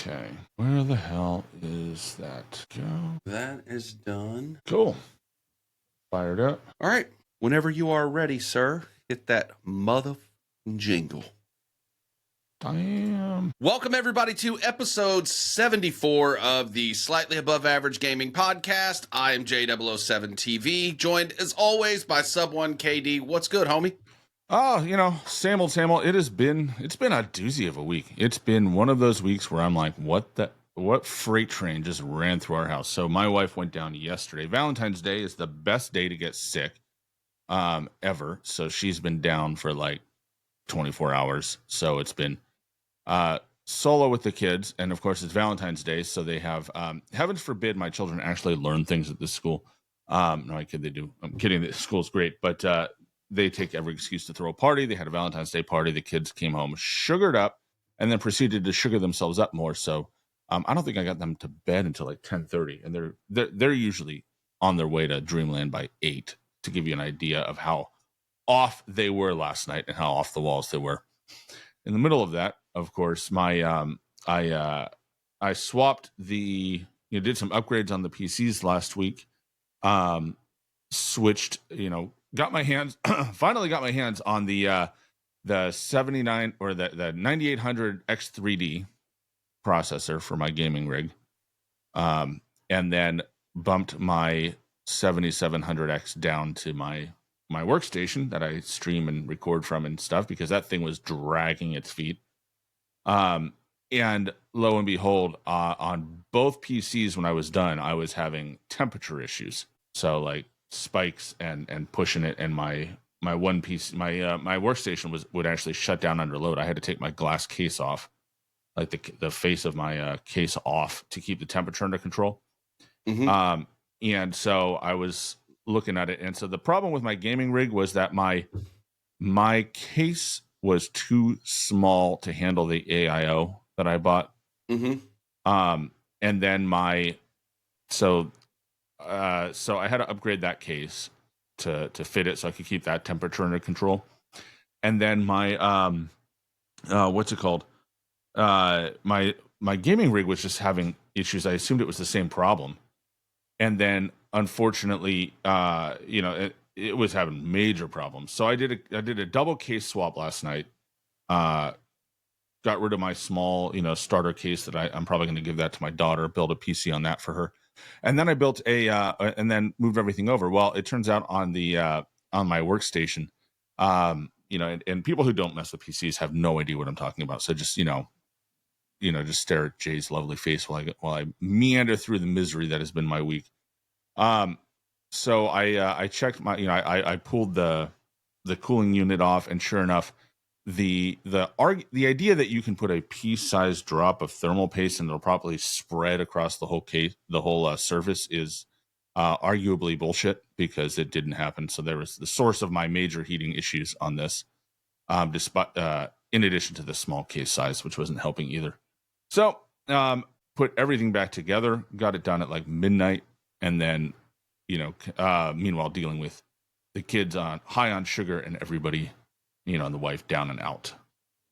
Okay. Where the hell is that? Go. That is done. Cool. Fired up. All right. Whenever you are ready, sir, hit that mother jingle. Damn. Welcome, everybody, to episode 74 of the Slightly Above Average Gaming Podcast. I am J007tv, joined, as always, by Subone KD. What's good, homie? Oh, same old, same old. It's been a doozy of a week. It's been one of those weeks where I'm like, what freight train just ran through our house? So my wife went down yesterday. Valentine's Day is the best day to get sick ever. So she's been down for like 24 hours. So it's been solo with the kids. And of course, it's Valentine's Day. So they have, heaven forbid my children actually learn things at this school. No, I kid, they do. I'm kidding. The school's great. But they take every excuse to throw a party. They had a Valentine's Day party. The kids came home sugared up and then proceeded to sugar themselves up more. So I don't think I got them to bed until like 10:30. And they're usually on their way to Dreamland by 8, to give you an idea of how off they were last night and how off the walls they were. In the middle of that, of course, my I swapped did some upgrades on the PCs last week. Switched, got my hands finally got my hands on the 79 or the 9800 X3D processor for my gaming rig, and then bumped my 7700X down to my workstation that I stream and record from and stuff, because that thing was dragging its feet. And lo and behold, on both PCs, when I was done, I was having temperature issues. So like spikes and pushing it, and my one piece, my workstation would actually shut down under load. I had to take my glass case off, like the face of my case off, to keep the temperature under control. Mm-hmm. And so I was looking at it, and so the problem with my gaming rig was that my case was too small to handle the AIO that I bought. Mm-hmm. And then so I had to upgrade that case to fit it so I could keep that temperature under control. And then my what's it called? My gaming rig was just having issues. I assumed it was the same problem. And then unfortunately, it was having major problems. So I did a double case swap last night. Got rid of my small, starter case that I'm probably going to give that to my daughter, build a PC on that for her. And then I built and then moved everything over. Well, it turns out on my workstation, and people who don't mess with PCs have no idea what I'm talking about. So just, just stare at Jay's lovely face while I meander through the misery that has been my week. So I checked I pulled the cooling unit off, and sure enough, the idea that you can put a pea-sized drop of thermal paste and it'll properly spread across the whole case, the whole surface, is arguably bullshit, because it didn't happen. So there was the source of my major heating issues on this, despite in addition to the small case size, which wasn't helping either. So put everything back together, got it done at like midnight, and then meanwhile dealing with the kids high on sugar, and everybody, and the wife down and out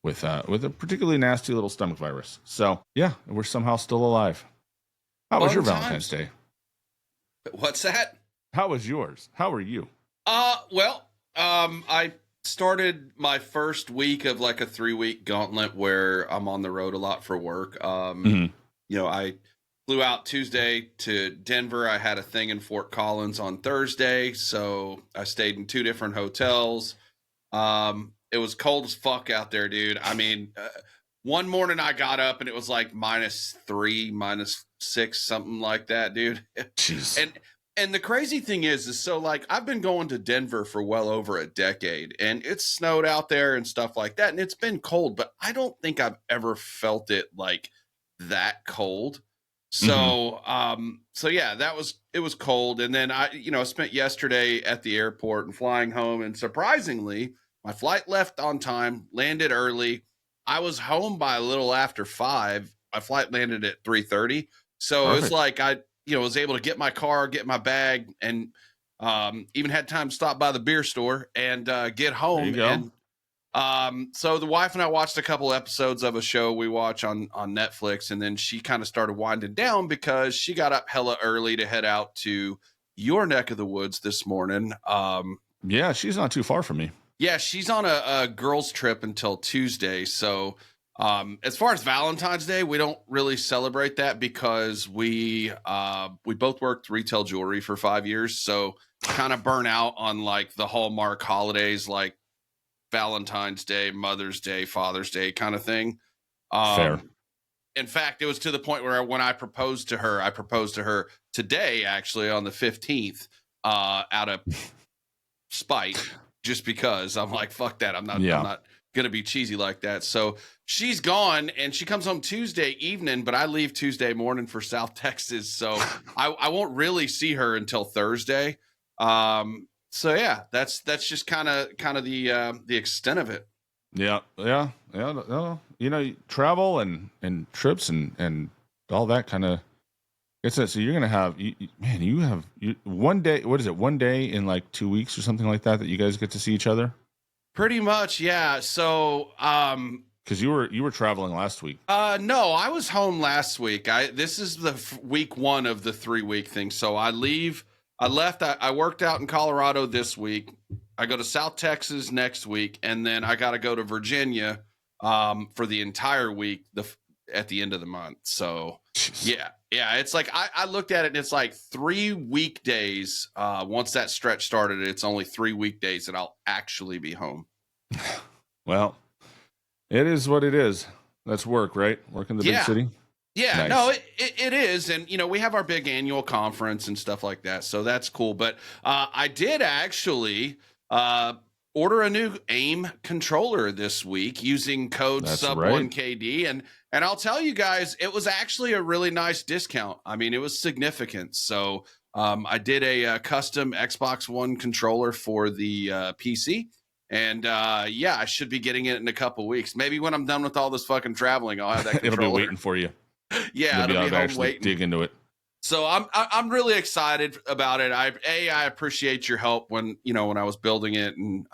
with a particularly nasty little stomach virus. So yeah, we're somehow still alive. How was your Valentine's Day? What's that? How was yours? How are you? I started my first week of like a 3-week gauntlet where I'm on the road a lot for work. I flew out Tuesday to Denver. I had a thing in Fort Collins on Thursday, so I stayed in 2 different hotels. It was cold as fuck out there, dude. I mean, one morning I got up and it was like -3, -6, something like that, dude. Jeez. And the crazy thing is so like I've been going to Denver for well over a decade, and it's snowed out there and stuff like that, and it's been cold, but I don't think I've ever felt it like that cold. So, so yeah, it was cold. And then I spent yesterday at the airport and flying home, and surprisingly, my flight left on time, landed early. I was home by a little after 5. My flight landed at 3:30. So Perfect. It was like I was able to get my car, get my bag, and even had time to stop by the beer store and get home. And So the wife and I watched a couple episodes of a show we watch on Netflix, and then she kind of started winding down because she got up hella early to head out to your neck of the woods this morning. Yeah, she's not too far from me. Yeah, she's on a girls' trip until Tuesday. So, as far as Valentine's Day, we don't really celebrate that because we both worked retail jewelry for 5 years, so kind of burn out on like the Hallmark holidays, like Valentine's Day, Mother's Day, Father's Day, kind of thing. Fair. In fact, it was to the point where when I proposed to her today, actually on the 15th, out of spite, just because I'm like, fuck that. I'm not gonna be cheesy like that. So she's gone and she comes home Tuesday evening, but I leave Tuesday morning for South Texas. So I won't really see her until Thursday. So yeah, that's just kind of the extent of it. Yeah. No, travel and trips and all that kind of. It's so you're gonna have, you have 1 day. What is it? 1 day in like 2 weeks or something like that you guys get to see each other. Pretty much, yeah. So, because you were traveling last week. No, I was home last week. This is the week 1 of the 3-week thing. So I left. I worked out in Colorado this week. I go to South Texas next week, and then I got to go to Virginia for the entire week at the end of the month. So yeah. It's like I looked at it, and it's like 3 weekdays. Once that stretch started, it's only 3 weekdays that I'll actually be home. Well, it is what it is. That's work, right? Work in the big city. Yeah, nice. No, it is. And, we have our big annual conference and stuff like that. So that's cool. But I did actually order a new AIM controller this week using code Subone KD. And I'll tell you guys, it was actually a really nice discount. I mean, it was significant. So I did a custom Xbox One controller for the PC. And I should be getting it in a couple weeks. Maybe when I'm done with all this fucking traveling, I'll have that controller. It'll be waiting for you. Yeah, it'll be home waiting. Dig into it. So I'm really excited about it. I appreciate your help when I was building it and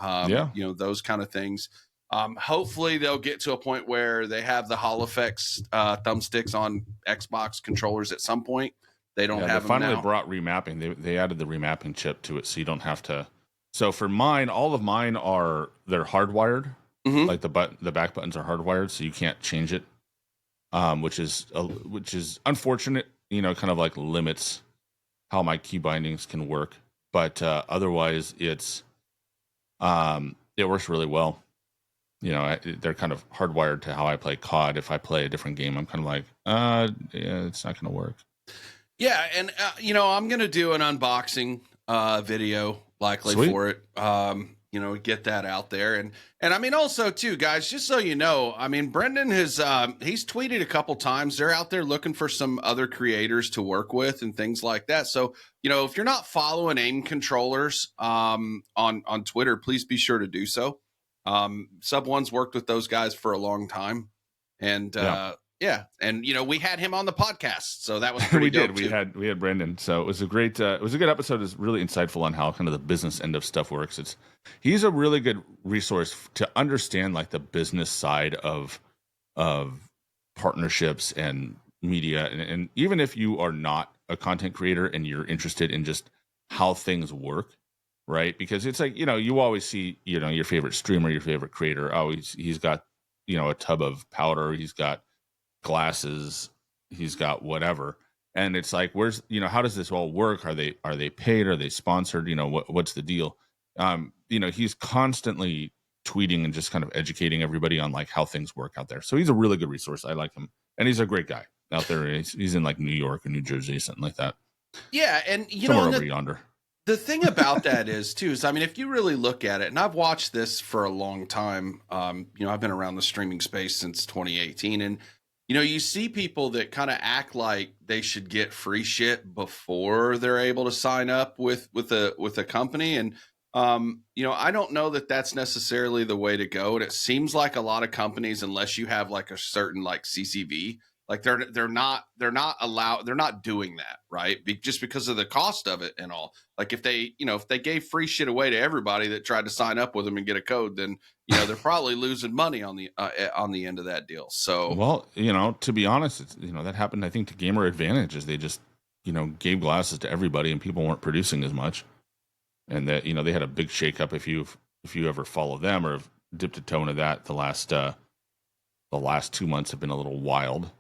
those kind of things. Hopefully they'll get to a point where they have the Hall effects thumbsticks on Xbox controllers at some point. They don't have them now. They finally brought remapping. They added the remapping chip to it, so you don't have to. So for mine, all of mine they're hardwired. Mm-hmm. Like the back buttons are hardwired, so you can't change it. Which is unfortunate. Kind of like limits how my key bindings can work. But otherwise, it works really well. They're kind of hardwired to how I play COD. If I play a different game, I'm kind of like, it's not going to work. Yeah, and I'm going to do an unboxing video likely Sweet. For it. Get that out there. And I mean, also too, guys, just so you know, I mean, Brendan has, he's tweeted a couple times. They're out there looking for some other creators to work with and things like that. So, if you're not following AIM controllers, on Twitter, please be sure to do so. Sub One's worked with those guys for a long time. And, and we had him on the podcast, so that was pretty dope. We had Brendan, so it was a great, it was a good episode. It's really insightful on how kind of the business end of stuff works. He's a really good resource to understand like the business side of partnerships and media, and even if you are not a content creator and you're interested in just how things work, right? Because it's like you always see your favorite streamer, your favorite creator. Oh, he's got a tub of powder, he's got glasses, he's got whatever, and it's like, where's how does this all work? Are they paid? Are they sponsored? What's the deal? He's constantly tweeting and just kind of educating everybody on like how things work out there. So he's a really good resource. I like him, and he's a great guy out there. He's in like New York or New Jersey, something like that. Yeah, and somewhere over yonder. The thing about that is I mean, if you really look at it, and I've watched this for a long time, I've been around the streaming space since 2018, and you see people that kind of act like they should get free shit before they're able to sign up with a company. And, I don't know that that's necessarily the way to go. And it seems like a lot of companies, unless you have like a certain like CCV, Like they're not doing that, right? Just because of the cost of it and all. Like if they, if they gave free shit away to everybody that tried to sign up with them and get a code, then they're probably losing money on the end of that deal. So well, to be honest, it's, that happened I think to Gamer Advantage, is they just gave glasses to everybody and people weren't producing as much, and that they had a big shakeup. If you ever follow them or have dipped a toe into that, the last 2 months have been a little wild.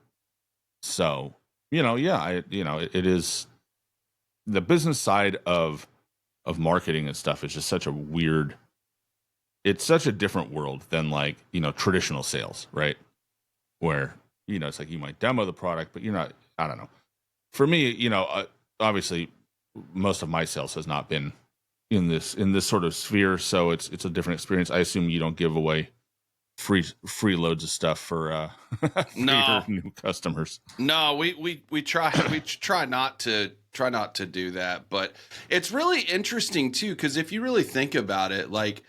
So, it is, the business side of marketing and stuff is just such a weird, it's such a different world than like, traditional sales, right? Where, it's like you might demo the product, but you're not, I don't know. For me, obviously most of my sales has not been in this sort of sphere. So it's a different experience. I assume you don't give away free loads of stuff for no your new customers. No, we try not to do that, but it's really interesting too, because if you really think about it, like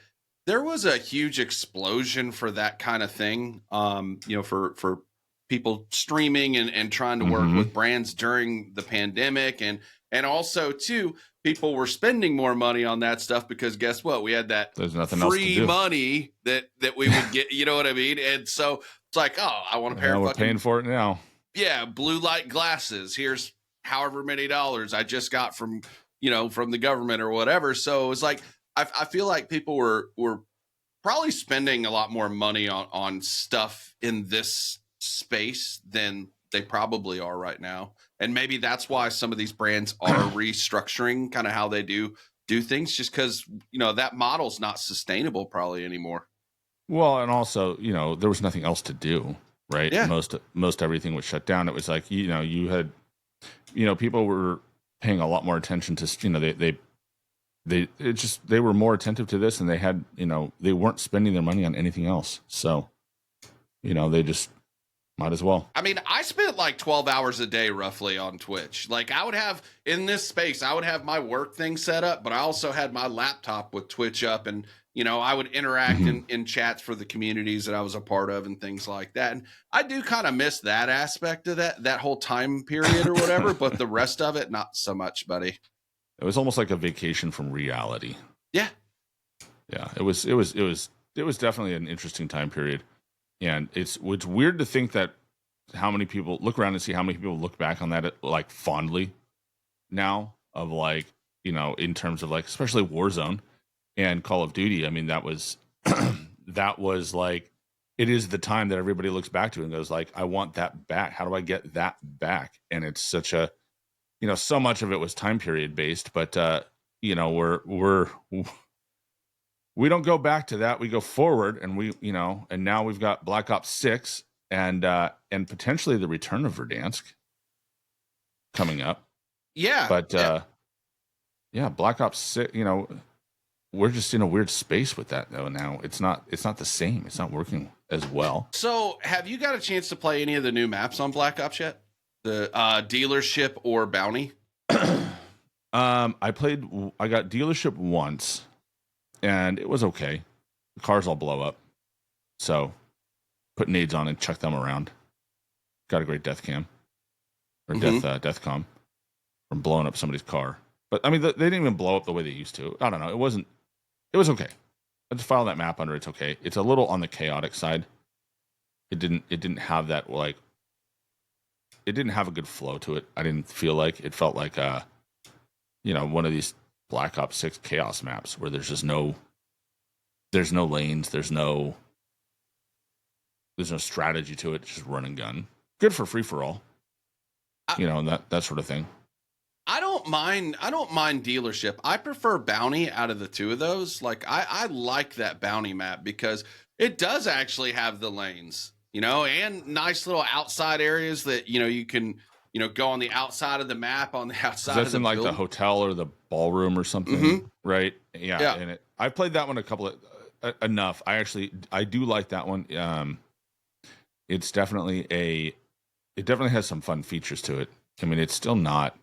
there was a huge explosion for that kind of thing, for people streaming and trying to work with brands during the pandemic, and also too, people were spending more money on that stuff because guess what? We had that There's nothing free else to do. money that we would get, you know what I mean? And so it's like, oh, I want a pair of we're paying for it now. Yeah, blue light glasses. Here's however many dollars I just got from the government or whatever. So it's like I feel like people were probably spending a lot more money on stuff in this space than they probably are right now. And maybe that's why some of these brands are restructuring kind of how they do things, just because that model's not sustainable probably anymore. Well, and also, there was nothing else to do, right? Yeah. Most everything was shut down. It was like, you had, people were paying a lot more attention to, they were more attentive to this, and they had, they weren't spending their money on anything else. So, they just might as well. I mean, I spent like 12 hours a day roughly on Twitch. Like I would have in this space, I would have my work thing set up, but I also had my laptop with Twitch up, and I would interact in chats for the communities that I was a part of and things like that. And I do kind of miss that aspect of that whole time period or whatever, but the rest of it, not so much, buddy. It was almost like a vacation from reality. Yeah. Yeah. It was definitely an interesting time period. And it's weird to think that how many people look around and see how many people look back on that like fondly now, of like, in terms of like, especially Warzone and Call of Duty. I mean, that was like, it is the time that everybody looks back to and goes like, I want that back. How do I get that back? And it's such a, so much of it was time period based, but we don't go back to that. We go forward, and and now we've got Black Ops 6 and potentially the return of Verdansk coming up. Yeah. But Black Ops 6, we're just in a weird space with that though now. It's not the same. It's not working as well. So, have you got a chance to play any of the new maps on Black Ops yet? The dealership or bounty? I got dealership once, and it was okay. The cars all blow up, so put nades on and chuck them around. Got a great death cam or death com from blowing up somebody's car. But I mean, they didn't even blow up the way they used to. I don't know. It was okay. I just filed that map under. It's okay. It's a little on the chaotic side. It didn't have that like. It didn't have a good flow to it. I didn't feel like it felt like one of these Black Ops 6 chaos maps where there's no lanes, there's no strategy to it, just run and gun. Good for free for all. And that sort of thing. I don't mind dealership. I prefer bounty out of the two of those. Like I like that bounty map because it does actually have the lanes, and nice little outside areas that you can go on the outside of the map, on the outside of the in like building. the hotel or the ballroom or something, right? Yeah. And I played that one a couple of enough. I do like that one. It's definitely it definitely has some fun features to it. I mean, it's still not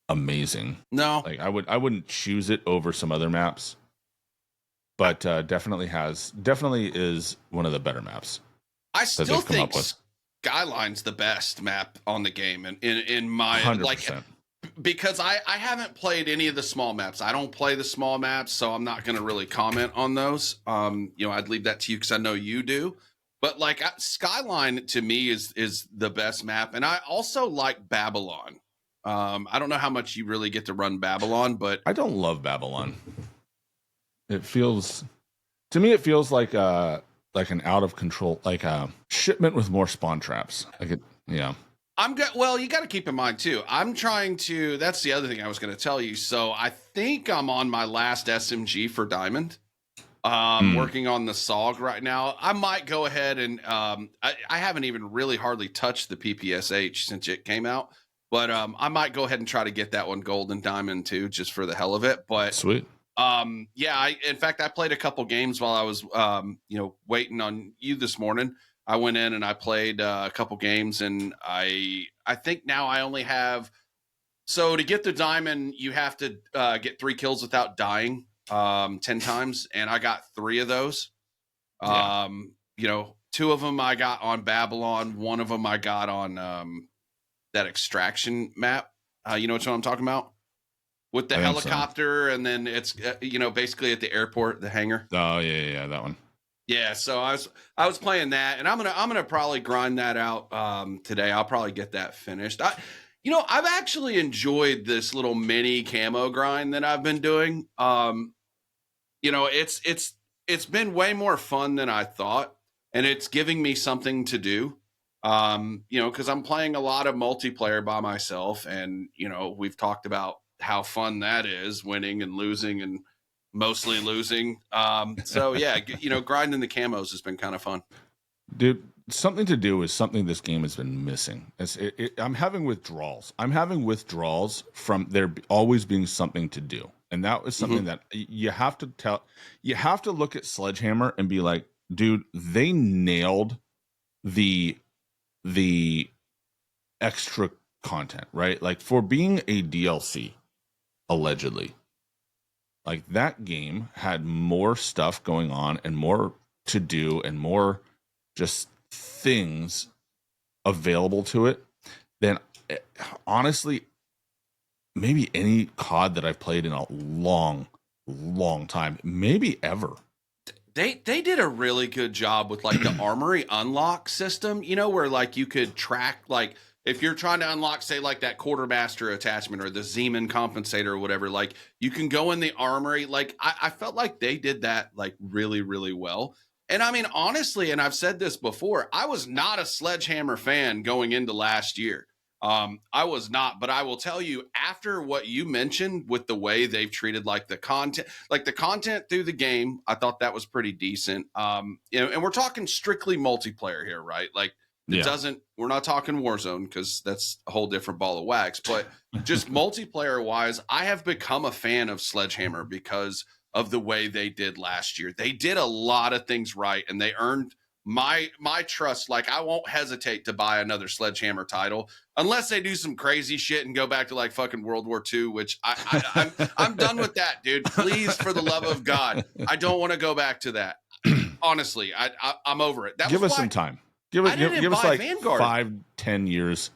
amazing. No, like I wouldn't choose it over some other maps, but definitely is one of the better maps. I still think Skyline's the best map on the game, and in my 100%. because I haven't played any of the small maps. I don't play the small maps, so I'm not going to really comment on those. I'd leave that to you because I know you do. But like Skyline to me is the best map, and I also like Babylon. I don't know how much you really get to run Babylon, but I don't love Babylon. It feels like an out of control, like a shipment with more spawn traps. Yeah. Well, you got to keep in mind too. That's the other thing I was going to tell you. So I think I'm on my last SMG for Diamond. Working on the SOG right now. I might go ahead and I haven't even really hardly touched the PPSH since it came out, but I might go ahead and try to get that one gold and diamond too, just for the hell of it. But sweet. In fact, I played a couple games while I was waiting on you this morning. I went in and I played a couple games, and I think now I only have. So to get the diamond, you have to get 3 kills without dying 10 times, and I got 3 of those. Yeah. 2 of them I got on Babylon, 1 of them I got on that extraction map. You know what I'm talking about? With the helicopter, and then it's basically at the airport, the hangar. Oh yeah, that one. Yeah, so I was playing that, and I'm gonna probably grind that out today. I'll probably get that finished. I've actually enjoyed this little mini camo grind that I've been doing. It's been way more fun than I thought, and it's giving me something to do. Because I'm playing a lot of multiplayer by myself, and we've talked about how fun that is, winning and losing, and mostly losing. So yeah, grinding the camos has been kind of fun. Dude, something to do is something this game has been missing. I'm having withdrawals. From there always being something to do. And that was something that you have to look at Sledgehammer and be like, dude, they nailed the extra content, right? Like, for being a DLC, allegedly, like, that game had more stuff going on and more to do and more just things available to it than, honestly, maybe any COD that I've played in a long time, maybe ever. They did a really good job with like the armory unlock system, where like you could track, like if you're trying to unlock, say, like that quartermaster attachment or the Zeman compensator or whatever, like you can go in the armory. Like I felt like they did that like really, really well. And I mean, honestly, and I've said this before, I was not a Sledgehammer fan going into last year. I was not, but I will tell you, after what you mentioned with the way they've treated like the content through the game, I thought that was pretty decent. And we're talking strictly multiplayer here, right? Like we're not talking Warzone, because that's a whole different ball of wax, but just multiplayer wise, I have become a fan of Sledgehammer because of the way they did last year. They did a lot of things right, and they earned my trust. Like, I won't hesitate to buy another Sledgehammer title unless they do some crazy shit and go back to like fucking World War II, which I'm done with that, dude. Please, for the love of God, I don't want to go back to that. Honestly, I'm over it. Give us some time. Give us like Vanguard. 5-10 years.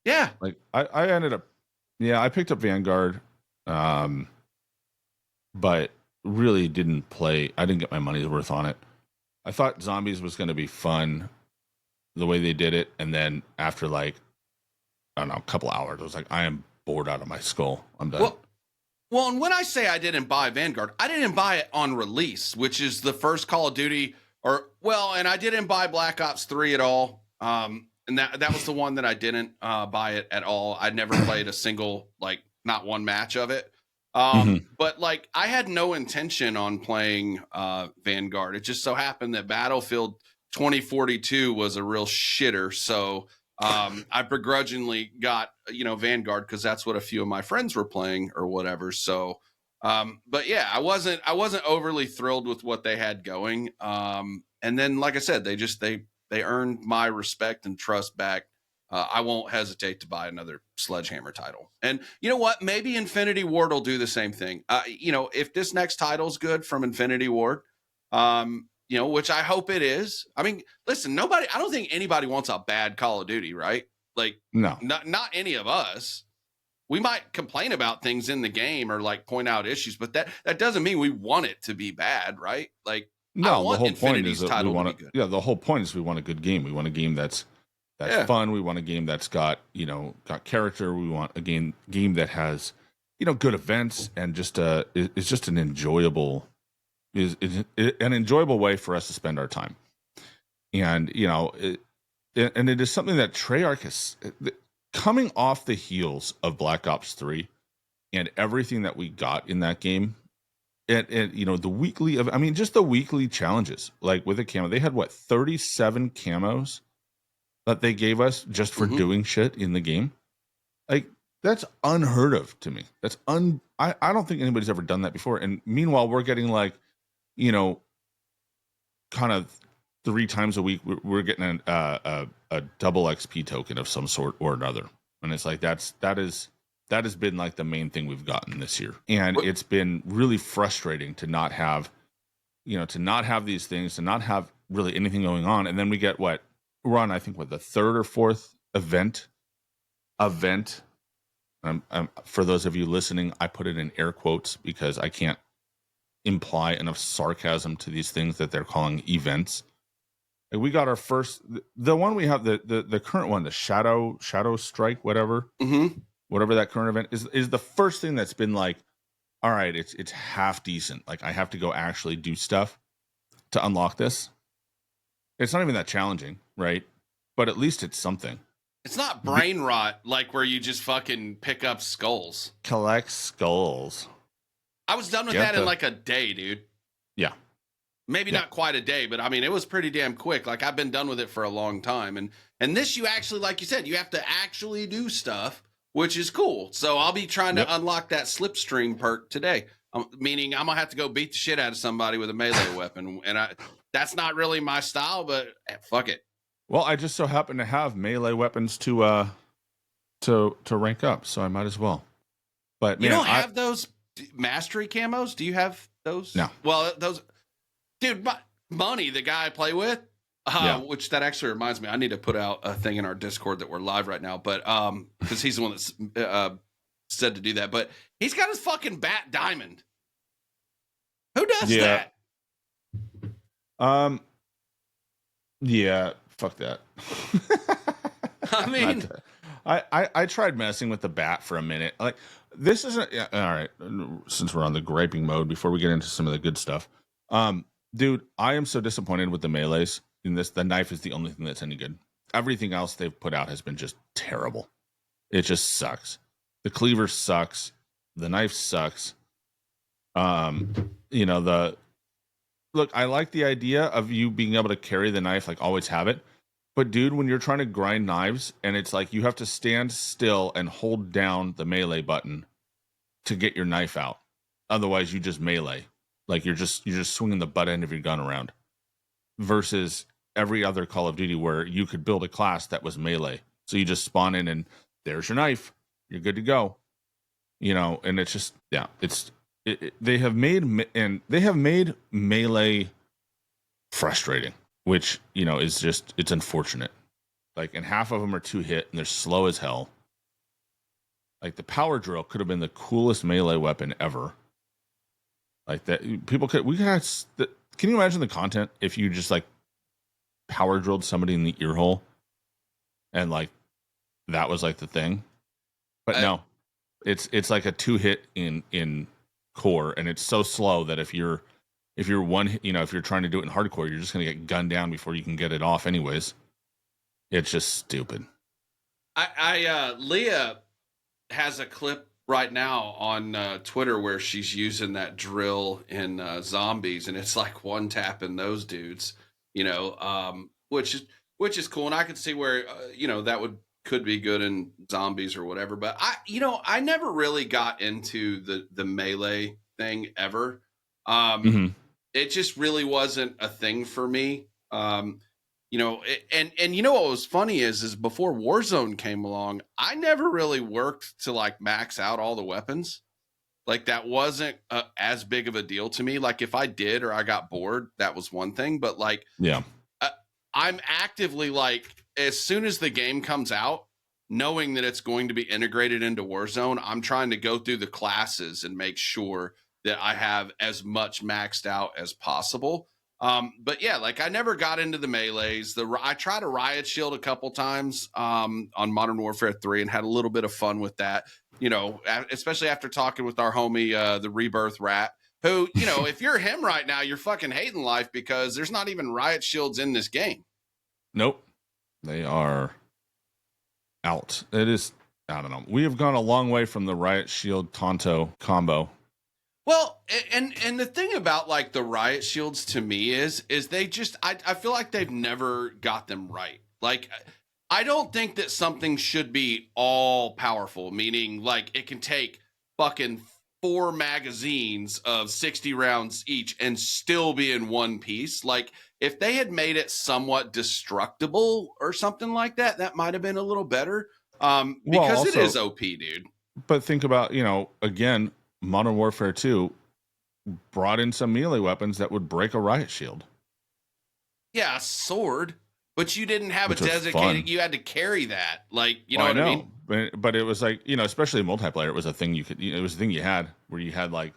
Yeah. Like I ended up, I picked up Vanguard, but really didn't play. I didn't get my money's worth on it. I thought Zombies was going to be fun the way they did it. And then after like, I don't know, a couple hours, I was like, I am bored out of my skull. I'm done. Well, and when I say I didn't buy Vanguard, I didn't buy it on release, which is the first Call of Duty, and I didn't buy Black Ops 3 at all. And that was the one that I didn't buy it at all. I never played a single, like, not one match of it. But like, I had no intention on playing Vanguard. It just so happened that Battlefield 2042 was a real shitter. So I begrudgingly got, Vanguard, because that's what a few of my friends were playing or whatever. So, but yeah, I wasn't overly thrilled with what they had going. And then, like I said, they earned my respect and trust back. I won't hesitate to buy another Sledgehammer title. And you know what? Maybe Infinity Ward will do the same thing. If this next title's good from Infinity Ward, you know, which I hope it is. I mean, listen, I don't think anybody wants a bad Call of Duty, right? Like, No, not any of us. We might complain about things in the game or like point out issues, but that doesn't mean we want it to be bad, right? Like, I no. The want whole point is Infinity's that we title to want be to. good. Yeah, the whole point is we want a good game. We want a game that's Yeah. fun. We want a game that's got got character. We want a game that has good events and just it's just an enjoyable an enjoyable way for us to spend our time. And and it is something that Treyarch has coming off the heels of Black Ops 3 and everything that we got in that game. And the weekly just the weekly challenges, like with a camo, they had 37 camos that they gave us just for doing shit in the game. Like, that's unheard of to me. That's I don't think anybody's ever done that before. And meanwhile, we're getting kind of 3 times a week, we're getting a double XP token of some sort or another. And it's like, that has been like the main thing we've gotten this year. And it's been really frustrating to not have, these things, to not have really anything going on. And then we get we're on, I think, the 3rd or 4th event. For those of you listening, I put it in air quotes because I can't imply enough sarcasm to these things that they're calling events. Like, we got our first, the one we have, the current one, the Shadow Strike, whatever that current event is the first thing that's been like, all right, it's half decent. Like, I have to go actually do stuff to unlock this. It's not even that challenging, right? But at least it's something. It's not brain rot, like where you just fucking pick up skulls. Collect skulls. I was done with that in like a day, dude. Yeah. Maybe not quite a day, but I mean, it was pretty damn quick. Like, I've been done with it for a long time. And this, you actually, like you said, you have to actually do stuff, which is cool. So I'll be trying to unlock that slipstream perk today. Meaning I'm going to have to go beat the shit out of somebody with a melee weapon. And that's not really my style, but fuck it. Well, I just so happen to have melee weapons to rank up, so I might as well. But man, you don't have those mastery camos? Do you have those? No. Well, those, dude, Money, the guy I play with, which that actually reminds me, I need to put out a thing in our Discord that we're live right now, but because he's the one that's said to do that. But he's got his fucking bat diamond. Who does that? Yeah, fuck that. I mean, I tried messing with the bat for a minute. Like, this isn't all right. Since we're on the griping mode, before we get into some of the good stuff, dude, I am so disappointed with the melees in this. The knife is the only thing that's any good. Everything else they've put out has been just terrible. It just sucks. The cleaver sucks. The knife sucks. Look, I like the idea of you being able to carry the knife, like always have it. But dude, when you're trying to grind knives and it's like you have to stand still and hold down the melee button to get your knife out. Otherwise you just melee. Like, you're just swinging the butt end of your gun around. Versus every other Call of Duty where you could build a class that was melee. So you just spawn in and there's your knife. You're good to go. And it's just, they have made melee frustrating, which, is just, it's unfortunate. Like, and half of them are 2-hit and they're slow as hell. Like, the power drill could have been the coolest melee weapon ever. Like, that can you imagine the content if you just like power drilled somebody in the ear hole and like that was like the thing? But no, it's like a 2-hit in core, and it's so slow that if you're if you're trying to do it in hardcore, you're just gonna get gunned down before you can get it off anyways. It's just stupid. Leah has a clip right now on Twitter where she's using that drill in zombies, and it's like one tapping those dudes, which is cool, and I can see where that could be good in zombies or whatever. But I never really got into the melee thing ever. It just really wasn't a thing for me. And what was funny is before Warzone came along, I never really worked to like max out all the weapons. Like that wasn't as big of a deal to me. Like if I did or I got bored, that was one thing. But like, Yeah. I'm actively like, as soon as the game comes out, knowing that it's going to be integrated into Warzone, I'm trying to go through the classes and make sure that I have as much maxed out as possible. But yeah, like I never got into the melees. I tried a riot shield a couple times on Modern Warfare 3 and had a little bit of fun with that. You know, especially after talking with our homie, the Rebirth Rat, who, you know, if you're him right now, you're fucking hating life because there's not even riot shields in this game. Nope. They are out. It is, I don't know. We have gone a long way from the riot shield Tonto combo. Well, and the thing about like the riot shields to me is they just I feel like they've never got them right. Like I don't think that something should be all powerful, meaning like it can take fucking 4 magazines of 60 rounds each and still be in one piece. Like if they had made it somewhat destructible or something like that, that might have been a little better. Because also, it is OP, dude. But think about, you know, again, Modern Warfare 2 brought in some melee weapons that would break a riot shield. Yeah, a sword, but you didn't have a designated. You had to carry that, like you know what I mean. But it was like, you know, especially in multiplayer, it was a thing you could. You know, it was a thing you had where you had like,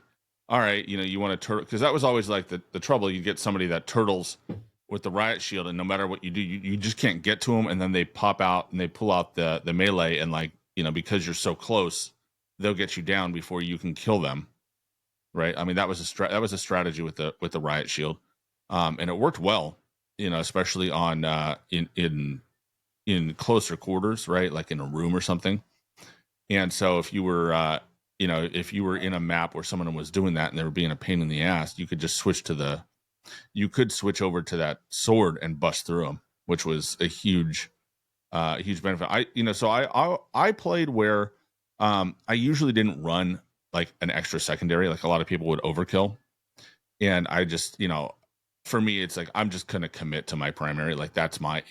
all right, you know, you want to turtle because that was always like the trouble. You get somebody that turtles with the riot shield, and no matter what you do, you just can't get to them, and then they pop out and they pull out the melee, and like, you know, because you're so close, they'll get you down before you can kill them. Right. I mean, that was a strategy with the riot shield. And it worked well, you know, especially on in closer quarters, right? Like in a room or something. And so if you were you know, if you were in a map where someone was doing that and they were being a pain in the ass, you could just switch over to that sword and bust through them, which was a huge benefit. I played where I usually didn't run like an extra secondary, like a lot of people would overkill. And I just, you know, for me, it's like, I'm just going to commit to my primary. Like that's my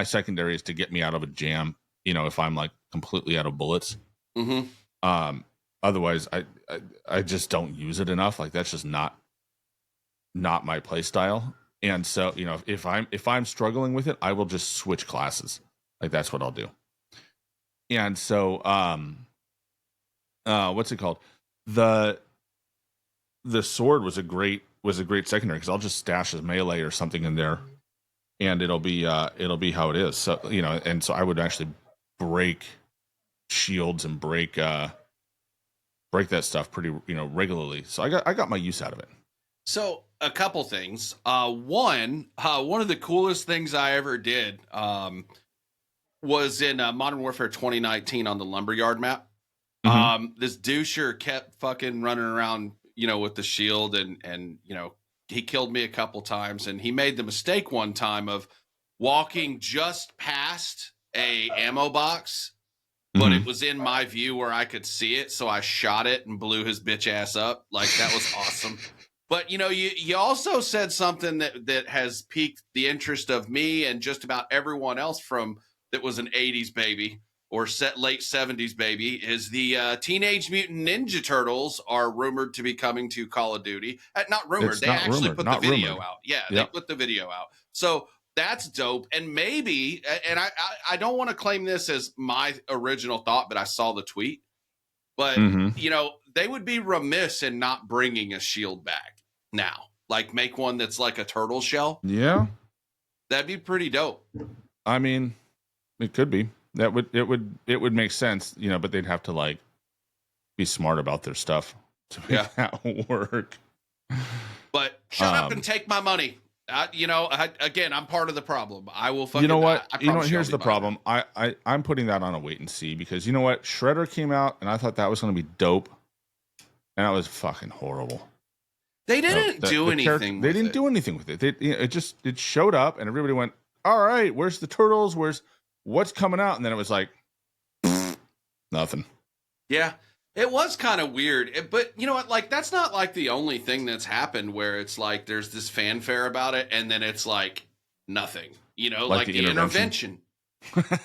secondary is to get me out of a jam. You know, if I'm like completely out of bullets, otherwise I just don't use it enough. Like that's just not my play style. And so, you know, if I'm struggling with it, I will just switch classes. Like that's what I'll do. And so, what's it called? The sword was a great secondary because I'll just stash a melee or something in there, and it'll be how it is. So you know, and so I would actually break shields and break that stuff pretty, you know, regularly. So I got my use out of it. So a couple things. One of the coolest things I ever did was in Modern Warfare 2019 on the Lumberyard map. This doucher kept fucking running around, you know, with the shield and you know, he killed me a couple times, and he made the mistake one time of walking just past a ammo box, but it was in my view where I could see it, so I shot it and blew his bitch ass up. Like that was awesome. But you know, you also said something that has piqued the interest of me and just about everyone else that was an 80s baby or late 70s baby, is the Teenage Mutant Ninja Turtles are rumored to be coming to Call of Duty. Not rumored. They actually put the video out. Yeah, they put the video out. So that's dope. And maybe, and I don't want to claim this as my original thought, but I saw the tweet. But, you know, they would be remiss in not bringing a shield back now. Like make one that's like a turtle shell. Yeah. That'd be pretty dope. I mean, it could be. It would make sense, you know, but they'd have to like be smart about their stuff to make that work. But shut up and take my money. You know, again, I'm part of the problem. I will fucking. You know what? Here's the problem. I'm putting that on a wait and see because you know what? Shredder came out and I thought that was going to be dope, and that was fucking horrible. They didn't do anything. They didn't do anything with it. It showed up and everybody went, "All right, where's the turtles? What's coming out?" And then it was like, nothing. Yeah, it was kind of weird. But you know what? Like, that's not like the only thing that's happened where it's like there's this fanfare about it and then it's like nothing. You know, like the intervention.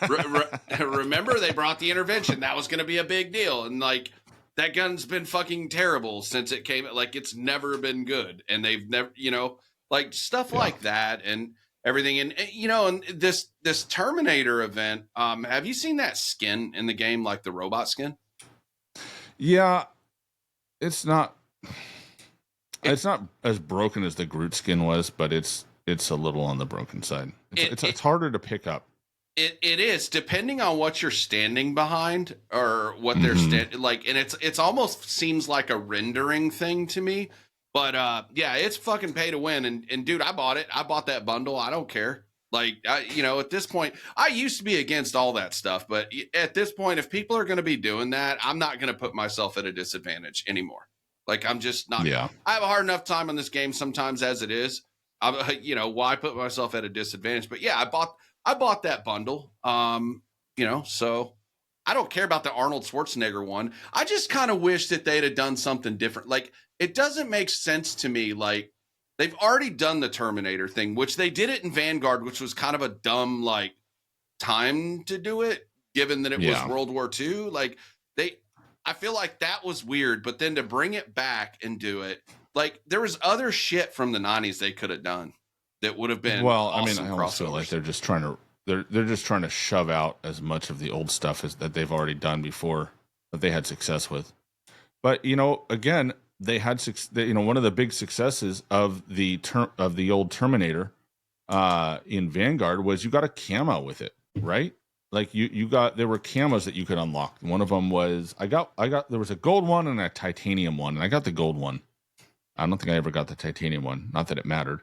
Remember, they brought the intervention. That was going to be a big deal. And like, that gun's been fucking terrible since it came. Like it's never been good, and they've never, like stuff Yeah. like that and everything. And and this Terminator event. Have you seen that skin in the game, like the robot skin? Yeah, it's not as broken as the Groot skin was, but it's a little on the broken side. It's harder to pick up. It is, depending on what you're standing behind or what they're like, and it's almost seems like a rendering thing to me. But yeah, it's fucking pay to win. And dude, I bought it. I bought that bundle. I don't care. Like at this point, I used to be against all that stuff, but at this point, if people are going to be doing that, I'm not going to put myself at a disadvantage anymore. Like I'm just not. Yeah. I have a hard enough time on this game sometimes as it is. Why put myself at a disadvantage? But yeah, I bought that bundle. So I don't care about the Arnold Schwarzenegger one. I just kind of wish that they'd have done something different. Like it doesn't make sense to me. Like they've already done the Terminator thing, which they did it in Vanguard, which was kind of a dumb like time to do it, given that it was World War II. Like I feel like that was weird, but then to bring it back and do it, like there was other shit from the 90s they could have done that would have been awesome. I almost feel like they're just trying to shove out as much of the old stuff as that they've already done before that they had success with. But again, they had one of the big successes of the old Terminator in Vanguard was you got a camo with it, right? Like there were camos that you could unlock. One of them was there was a gold one and a titanium one, and I got the gold one. I don't think I ever got the titanium one. Not that it mattered,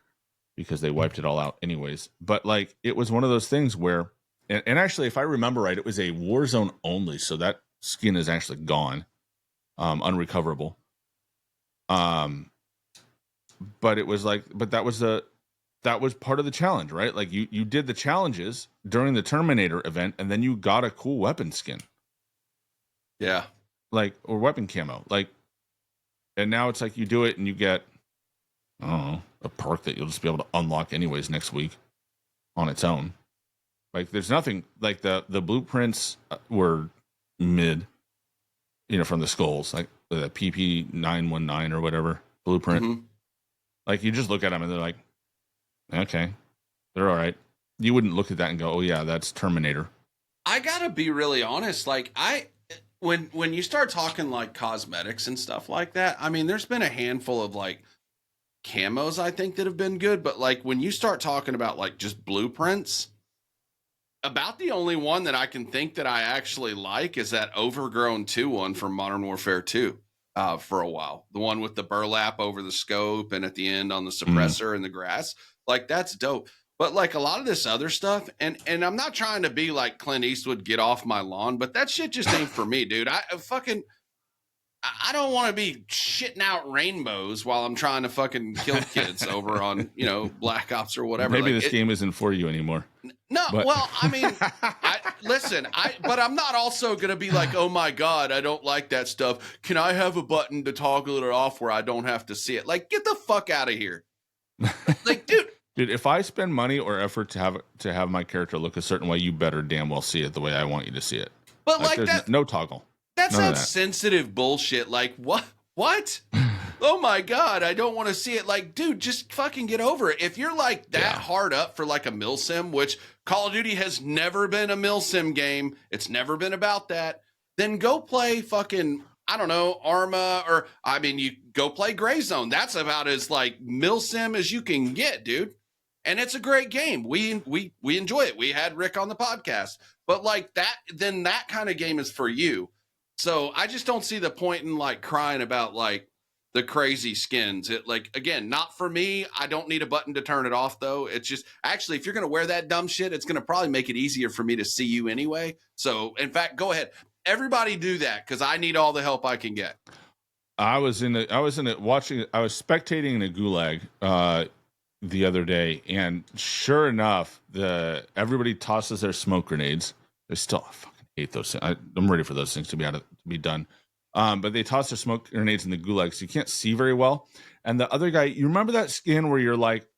because they wiped it all out anyways. But like it was one of those things where, and actually, if I remember right, it was a Warzone only, so that skin is actually gone, unrecoverable. But it was like, but that was part of the challenge, right? Like you did the challenges during the Terminator event, and then you got a cool weapon skin. Yeah, like or weapon camo, like, and now it's like you do it and you get, I don't know, a perk that you'll just be able to unlock anyways next week on its own. Like there's nothing like the blueprints were mid, from the skulls, like the PP919 or whatever blueprint. Like you just look at them and they're like, okay, they're all right. You wouldn't look at that and go, oh yeah, that's Terminator. I gotta be really honest. Like when you start talking like cosmetics and stuff like that, I mean, there's been a handful of like camos I think that have been good, but like when you start talking about like just blueprints, about the only one that I can think that I actually like is that Overgrown 2 one from Modern Warfare 2 for a while. The one with the burlap over the scope and at the end on the suppressor and the grass. Like that's dope. But like a lot of this other stuff, and I'm not trying to be like Clint Eastwood, get off my lawn, but that shit just ain't for me, dude. I don't want to be shitting out rainbows while I'm trying to fucking kill kids over on, Black Ops or whatever. Maybe like, this game isn't for you anymore. No, but. Well, I mean, but I'm not also going to be like, oh my God, I don't like that stuff. Can I have a button to toggle it off where I don't have to see it? Like, get the fuck out of here. Like, dude. Dude, if I spend money or effort to have my character look a certain way, you better damn well see it the way I want you to see it. But like that, no toggle. That's not sensitive bullshit. Like what? Oh my God, I don't want to see it. Like, dude, just fucking get over it. If you're like that hard up for like a milsim, which Call of Duty has never been a milsim game, it's never been about that, then go play fucking, I don't know, Arma, or I mean, you go play Gray Zone. That's about as like milsim as you can get, dude. And it's a great game. We enjoy it. We had Rick on the podcast. But like that, then that kind of game is for you. So I just don't see the point in like crying about like the crazy skins. It like, again, not for me. I don't need a button to turn it off though. It's just actually, if you're going to wear that dumb shit, it's going to probably make it easier for me to see you anyway. So in fact, go ahead. Everybody do that, because I need all the help I can get. I was spectating in a gulag the other day, and sure enough, everybody tosses their smoke grenades. I fucking hate those things. I'm ready for those things to be done. But they toss their smoke grenades in the gulag, so you can't see very well. And the other guy, you remember that skin where you're like,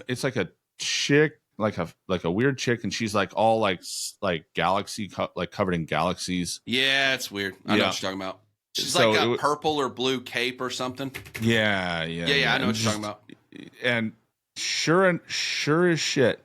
it's like a chick, like a weird chick, and she's like all like galaxy, like covered in galaxies. Yeah, it's weird. I know what you're talking about. She's so like a purple or blue cape or something. Yeah. I know what you're talking about. And sure as shit,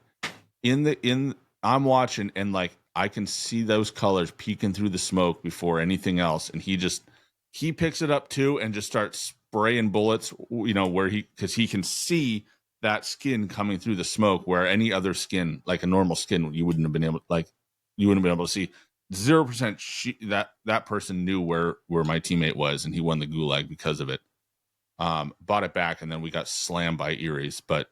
I'm watching, and like I can see those colors peeking through the smoke before anything else, and he picks it up too and just starts spraying bullets, because he can see that skin coming through the smoke, where any other skin, like a normal skin, you wouldn't have been able to see. 0% that person knew where my teammate was, and he won the gulag because of it. Bought it back, and then we got slammed by Eries, but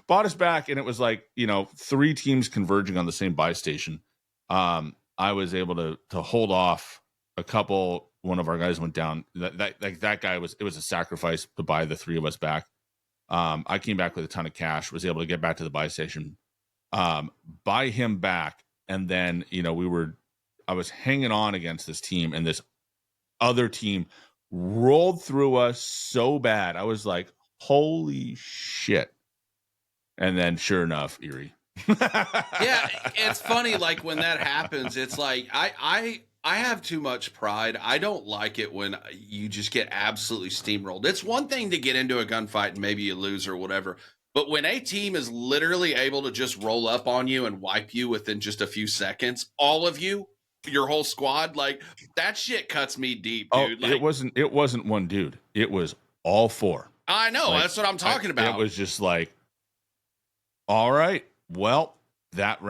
bought us back, and it was like 3 teams converging on the same buy station. I was able to hold off a couple. One of our guys went down. That guy it was a sacrifice to buy the 3 of us back. I came back with a ton of cash, was able to get back to the buy station, buy him back, and then I was hanging on against this team, and this other team rolled through us so bad. I was like, holy shit. And then sure enough, Erie. Yeah, it's funny, like when that happens, it's like I have too much pride. I don't like it when you just get absolutely steamrolled. It's one thing to get into a gunfight and maybe you lose or whatever, but when a team is literally able to just roll up on you and wipe you within just a few seconds, all of you, your whole squad, like that shit cuts me deep, dude. It wasn't one dude. It was all 4. I know, that's what I'm talking about. It was just like, all right, well, that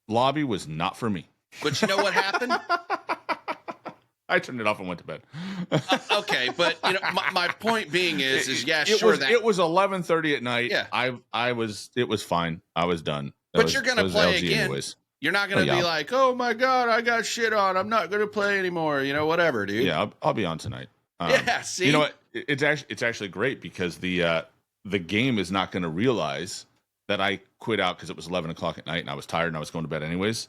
lobby was not for me. But you know what happened? I turned it off and went to bed. Okay, but my point being is it was 11:30 at night. Yeah, it was fine. I was done. But you're gonna play again. Anyways. You're not gonna be like, oh my god, I got shit on. I'm not gonna play anymore. Whatever, dude. Yeah, I'll be on tonight. See, you know what? It's actually great because the game is not going to realize that I quit out because it was 11 o'clock at night and I was tired and I was going to bed anyways.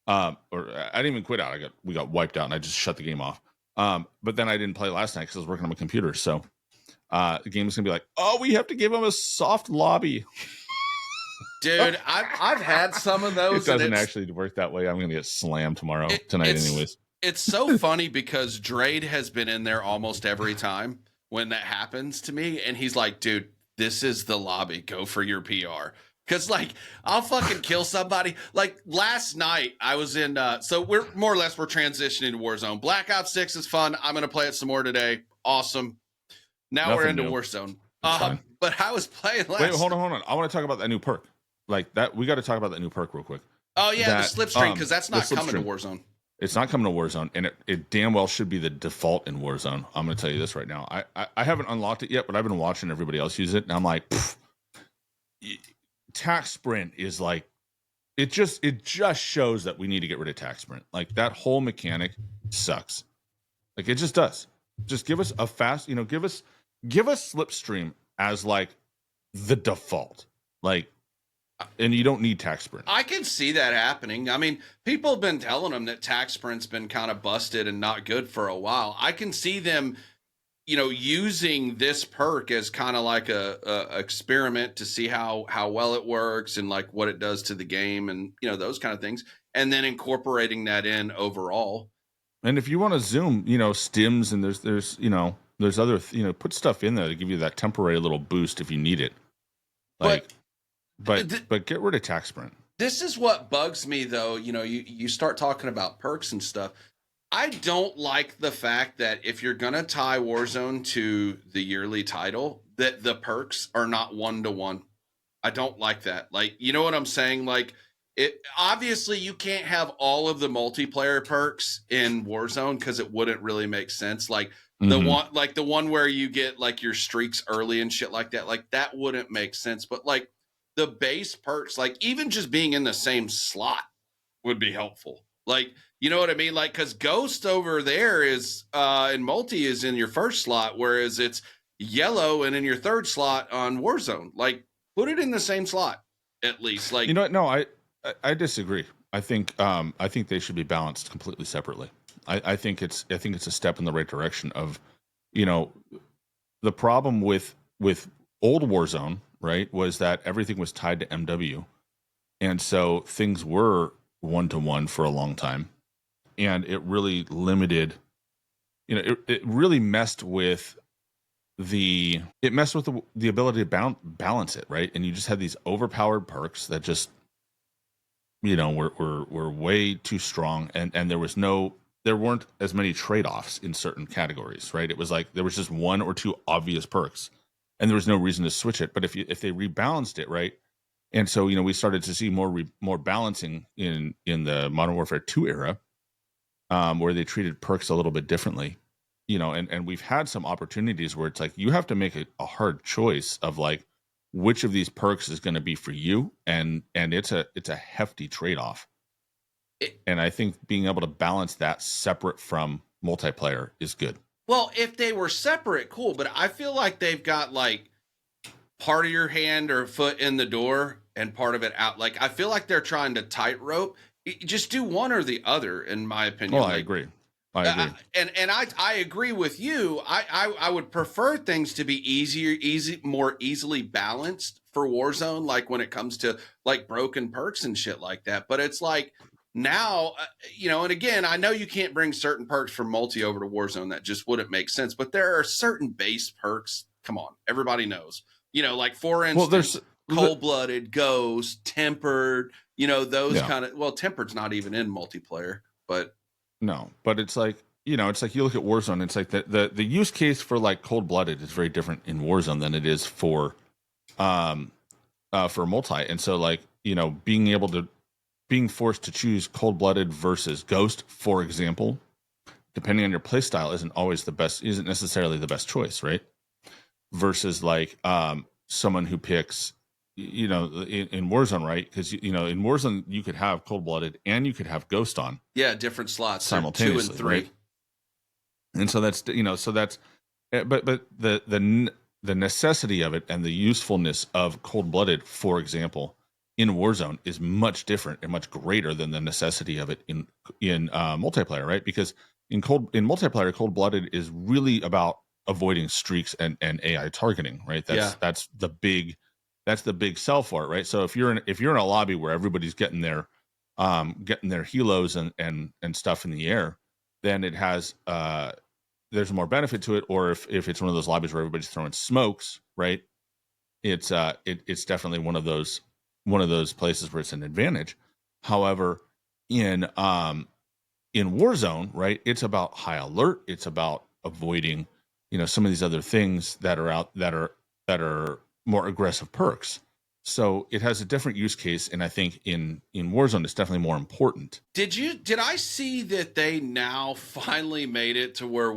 Or I didn't even quit out. We got wiped out and I just shut the game off. But then I didn't play last night because I was working on my computer. So the game is gonna be like, oh, we have to give him a soft lobby. Dude, I've had some of those. It doesn't actually work that way. I'm gonna get slammed tonight anyways. It's so funny because Drade has been in there almost every time when that happens to me, and he's like, dude, this is the lobby. Go for your PR. Because, like, I'll fucking kill somebody. Like, last night, I was in... so, we're transitioning to Warzone. Black Ops 6 is fun. I'm going to play it some more today. Awesome. Now we're into Warzone. But I was playing last... Wait, hold on. I want to talk about that new perk. Like, that. We got to talk about that new perk real quick. Oh, yeah, the slipstream, because that's not coming to Warzone. It's not coming to Warzone, and it damn well should be the default in Warzone. I'm going to tell you this right now. I haven't unlocked it yet, but I've been watching everybody else use it, and I'm like... Tac sprint is like it just shows that we need to get rid of tac sprint. Like that whole mechanic sucks. Like it just does. Just give us a fast, give us slipstream as like the default. Like, and you don't need tac sprint. I can see that happening. I mean, people have been telling them that tac sprint's been kind of busted and not good for a while. I can see them using this perk as kind of like a experiment to see how well it works and like what it does to the game and those kind of things, and then incorporating that in overall. And if you want to zoom, stims and there's other put stuff in there to give you that temporary little boost if you need it. Like, but get rid of tac sprint. This is what bugs me though. You start talking about perks and stuff. I don't like the fact that if you're going to tie Warzone to the yearly title, that the perks are not 1-to-1. I don't like that. Like, you know what I'm saying? Like, obviously you can't have all of the multiplayer perks in Warzone because it wouldn't really make sense. Like the one where you get like your streaks early and shit like that wouldn't make sense. But like the base perks, like even just being in the same slot would be helpful. Like, you know what I mean? Like, because Ghost over there is in multi is in your first slot, whereas it's yellow and in your third slot on Warzone. Like, put it in the same slot at least. Like, no, I disagree. I think they should be balanced completely separately. I think it's a step in the right direction of, the problem with old Warzone, right, was that everything was tied to MW, and so things were 1-to-1 for a long time. and it really limited, it really messed with the ability to balance it, right? And you just had these overpowered perks that just, were way too strong, and there weren't as many trade-offs in certain categories, right? It was like there was just one or two obvious perks, and there was no reason to switch it. But if they rebalanced it, right, and so we started to see more balancing in the Modern Warfare 2 era, where they treated perks a little bit differently, and we've had some opportunities where it's like you have to make a hard choice of like which of these perks is going to be for you, and it's a hefty trade-off. And I think being able to balance that separate from multiplayer is good. Well, if they were separate, cool, but I feel like they've got like part of your hand or foot in the door and part of it out. Like I feel like they're trying to tightrope. Just do one or the other, in my opinion. Well, I agree. And I agree with you. I would prefer things to be more easily balanced for Warzone, like when it comes to like broken perks and shit like that. But it's like now, and again, I know you can't bring certain perks from multi over to Warzone. That just wouldn't make sense. But there are certain base perks. Come on, everybody knows. Like for instance, cold-blooded, ghost, tempered. Those kind of. Well, tempered's not even in multiplayer, but. No, but it's like, it's like you look at Warzone, it's like the use case for like cold-blooded is very different in Warzone than it is for multi. And so like, being forced to choose cold-blooded versus ghost, for example, depending on your playstyle isn't necessarily the best choice, right? Versus like someone who picks in Warzone, right? Because in Warzone you could have cold-blooded and you could have ghost on. Yeah, different slots simultaneously, 2 and 3. Right? And so that's but the necessity of it and the usefulness of cold-blooded, for example, in Warzone is much different and much greater than the necessity of it in multiplayer, right? Because in multiplayer, cold-blooded is really about avoiding streaks and AI targeting, right? That's the big sell for it, right? So if you're in a lobby where everybody's getting their helos and stuff in the air, then it has there's more benefit to it. Or if it's one of those lobbies where everybody's throwing smokes, right? It's definitely one of those places where it's an advantage. However, in Warzone, right, it's about high alert. It's about avoiding some of these other things that are more aggressive perks. So it has a different use case, and I think in Warzone it's definitely more important. Did I see that they now finally made it to where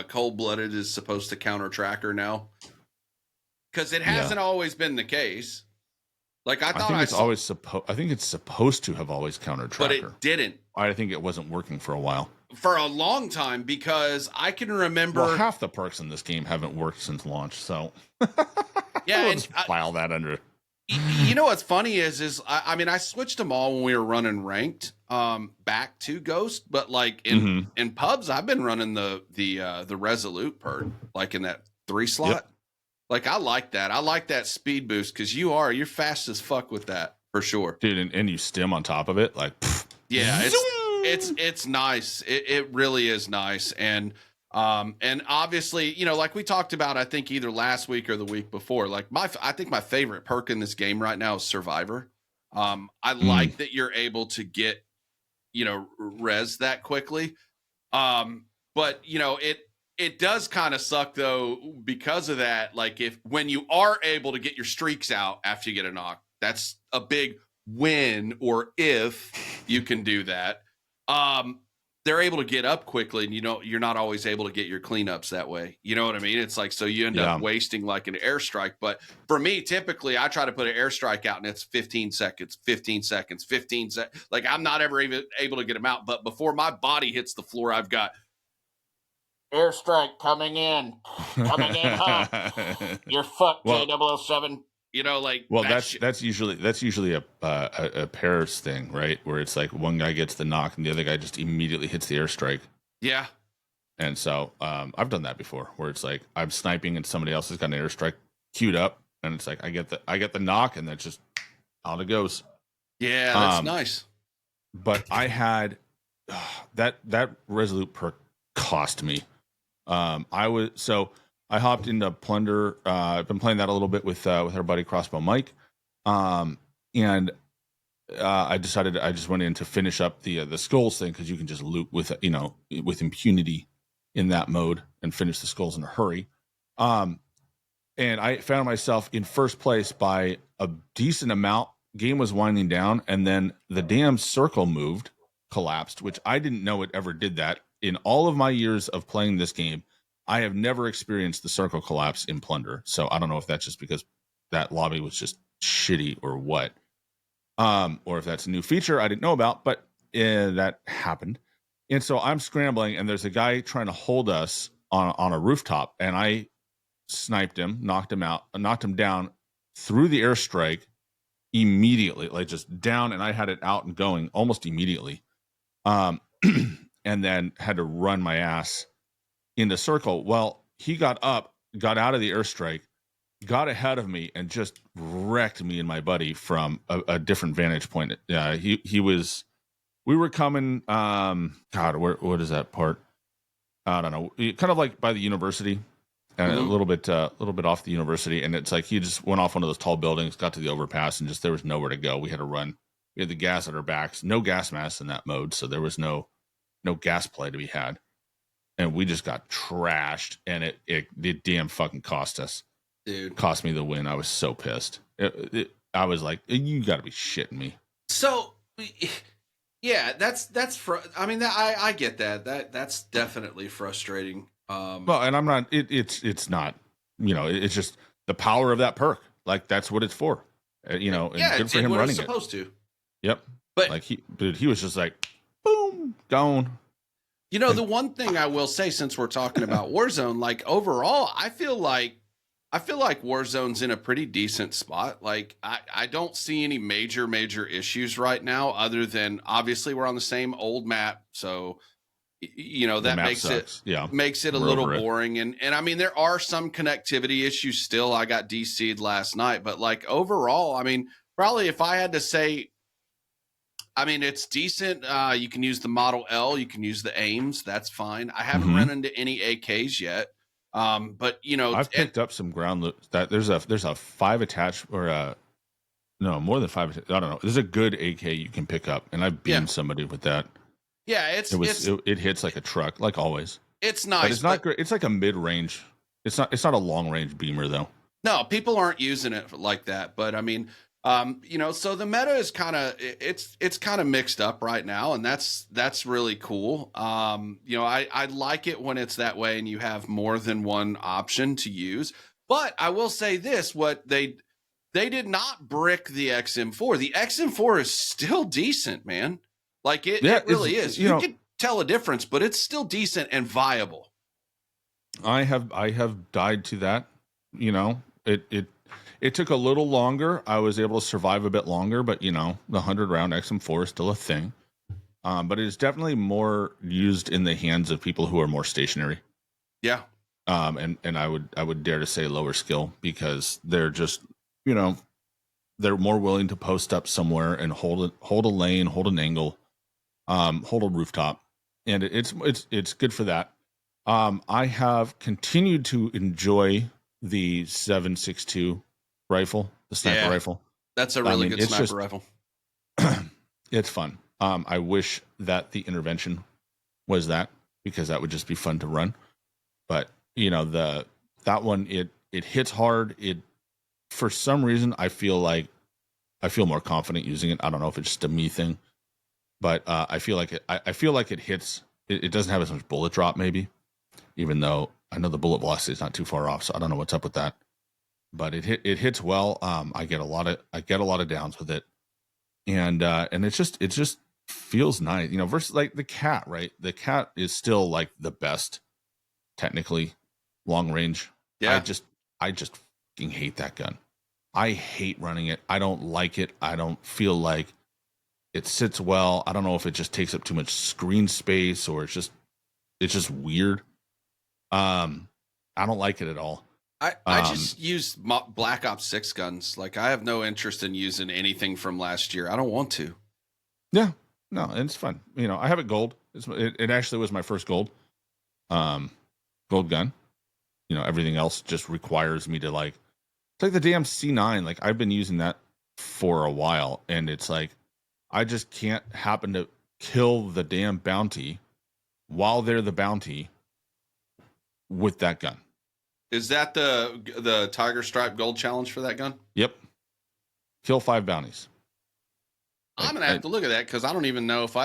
cold-blooded is supposed to counter tracker now? Because it hasn't always been the case. Like I think it's supposed to have always counter tracker, but it didn't. I think it wasn't working for a while. For a long time, because I can remember half the perks in this game haven't worked since launch. So yeah, we'll just file that under. What's funny is I switched them all when we were running ranked back to Ghost, but like in pubs I've been running the Resolute perk, like in that 3 slot. Yep. Like I like that. I like that speed boost because you're fast as fuck with that for sure, dude. And you stim on top of it, like yeah, it's nice. It really is nice. And obviously, like we talked about, I think either last week or the week before, like I think my favorite perk in this game right now is Survivor. I like that you're able to get, res that quickly. But it does kind of suck though, because of that. Like when you are able to get your streaks out after you get a knock, that's a big win. Or if you can do that, they're able to get up quickly, and you're not always able to get your cleanups that way. You know what I mean? It's like, so you end up wasting like an airstrike. But for me, typically I try to put an airstrike out and it's 15 seconds. Like I'm not ever even able to get them out. But before my body hits the floor, I've got airstrike coming in hot. You're fucked, J007. That's usually a pairs thing, right? Where it's like one guy gets the knock and the other guy just immediately hits the airstrike. Yeah. And so I've done that before, where it's like I'm sniping and somebody else has got an airstrike queued up, and it's like I get the knock, and that's just out it goes. Yeah, that's nice. But I had that Resolute perk cost me. I hopped into Plunder. I've been playing that a little bit with our buddy Crossbow Mike, and I decided I just went in to finish up the skulls thing because you can just loot with with impunity in that mode and finish the skulls in a hurry. And I found myself in first place by a decent amount. Game was winding down, and then the damn circle collapsed, which I didn't know it ever did that. In all of my years of playing this game, I have never experienced the circle collapse in Plunder. So I don't know if that's just because that lobby was just shitty or what, or if that's a new feature I didn't know about. But that happened, and so I'm scrambling, and there's a guy trying to hold us on a rooftop, and I sniped him, knocked him down through the airstrike immediately, like just down, and I had it out and going almost immediately. And then had to run my ass into circle. Well, he got up, got out of the airstrike, got ahead of me, and just wrecked me and my buddy from a different vantage point. We were coming, God, what is that part? I don't know. Kind of like by the university, and a little bit off the university, and it's like he just went off one of those tall buildings, got to the overpass, and just there was nowhere to go. We had to run. We had the gas at our backs, no gas mask in that mode, so there was no gas play to be had, and we just got trashed, and it damn fucking cost us. Dude, cost me the win. I was so pissed. I was like, you got to be shitting me. So, yeah, I mean, I get that. That's definitely frustrating. Well, and I'm not. It's not. It's just the power of that perk. Like that's what it's for. And good for him running it. Supposed to. Yep. But like he was just like, boom, gone. The one thing I will say, since we're talking about Warzone, like overall, I feel like Warzone's in a pretty decent spot. Like I don't see any major issues right now, other than obviously we're on the same old map, so that makes it a little boring. And I mean, there are some connectivity issues still. I got DC'd last night, but like overall, I mean, probably if I had to say, I mean, it's decent. You can use the Model L, you can use the aims. That's fine. I haven't run into any AKs yet. But I've picked up some ground loot. That there's a 5 attached, or no, more than 5. I don't know. There's a good AK you can pick up, and I beamed somebody with that. Yeah, it hits like a truck, like always. It's nice. But it's not great. It's like a mid range. It's not a long range beamer though. No, people aren't using it like that. But I mean, so the meta is it's kind of mixed up right now, and that's really cool. I like it when it's that way and you have more than one option to use. But I will say this: what they did not brick the XM4. The XM4 is still decent, man. Like it really is. You can tell a difference, but it's still decent and viable. I have died to that. It took a little longer. I was able to survive a bit longer, but the 100-round XM4 is still a thing. But it is definitely more used in the hands of people who are more stationary. Yeah. And I would dare to say lower skill, because they're just they're more willing to post up somewhere and hold a lane, hold an angle, hold a rooftop, and it's good for that. I have continued to enjoy the 7.62 rifle, the sniper rifle. That's a really good sniper rifle. It's fun. I wish that the intervention was that, because that would just be fun to run. But that one, it hits hard. For some reason, I feel more confident using it. I don't know if it's just a me thing, but I feel like it hits. It doesn't have as much bullet drop, maybe, even though I know the bullet velocity is not too far off. So I don't know what's up with that, but it hits well. I get a lot of downs with it, and it just feels nice, versus like the cat, right? The cat is still like the best technically long range. Yeah. I just fucking hate that gun. I hate running it. I don't like it. I don't feel like it sits well. I don't know if it just takes up too much screen space, or it's just weird. I don't like it at all. I just use Black Ops 6 guns. Like, I have no interest in using anything from last year. I don't want to. Yeah. No, and it's fun. You know, I have it gold. It actually was my first gold gold gun. You know, everything else just requires me to like, it's like the damn C9. Like I've been using that for a while, and it's like I just can't happen to kill the damn bounty while they're the bounty with that gun. Is that the Tiger Stripe Gold challenge for that gun? Yep. Kill 5 bounties. I'm gonna have to look at that because I don't even know if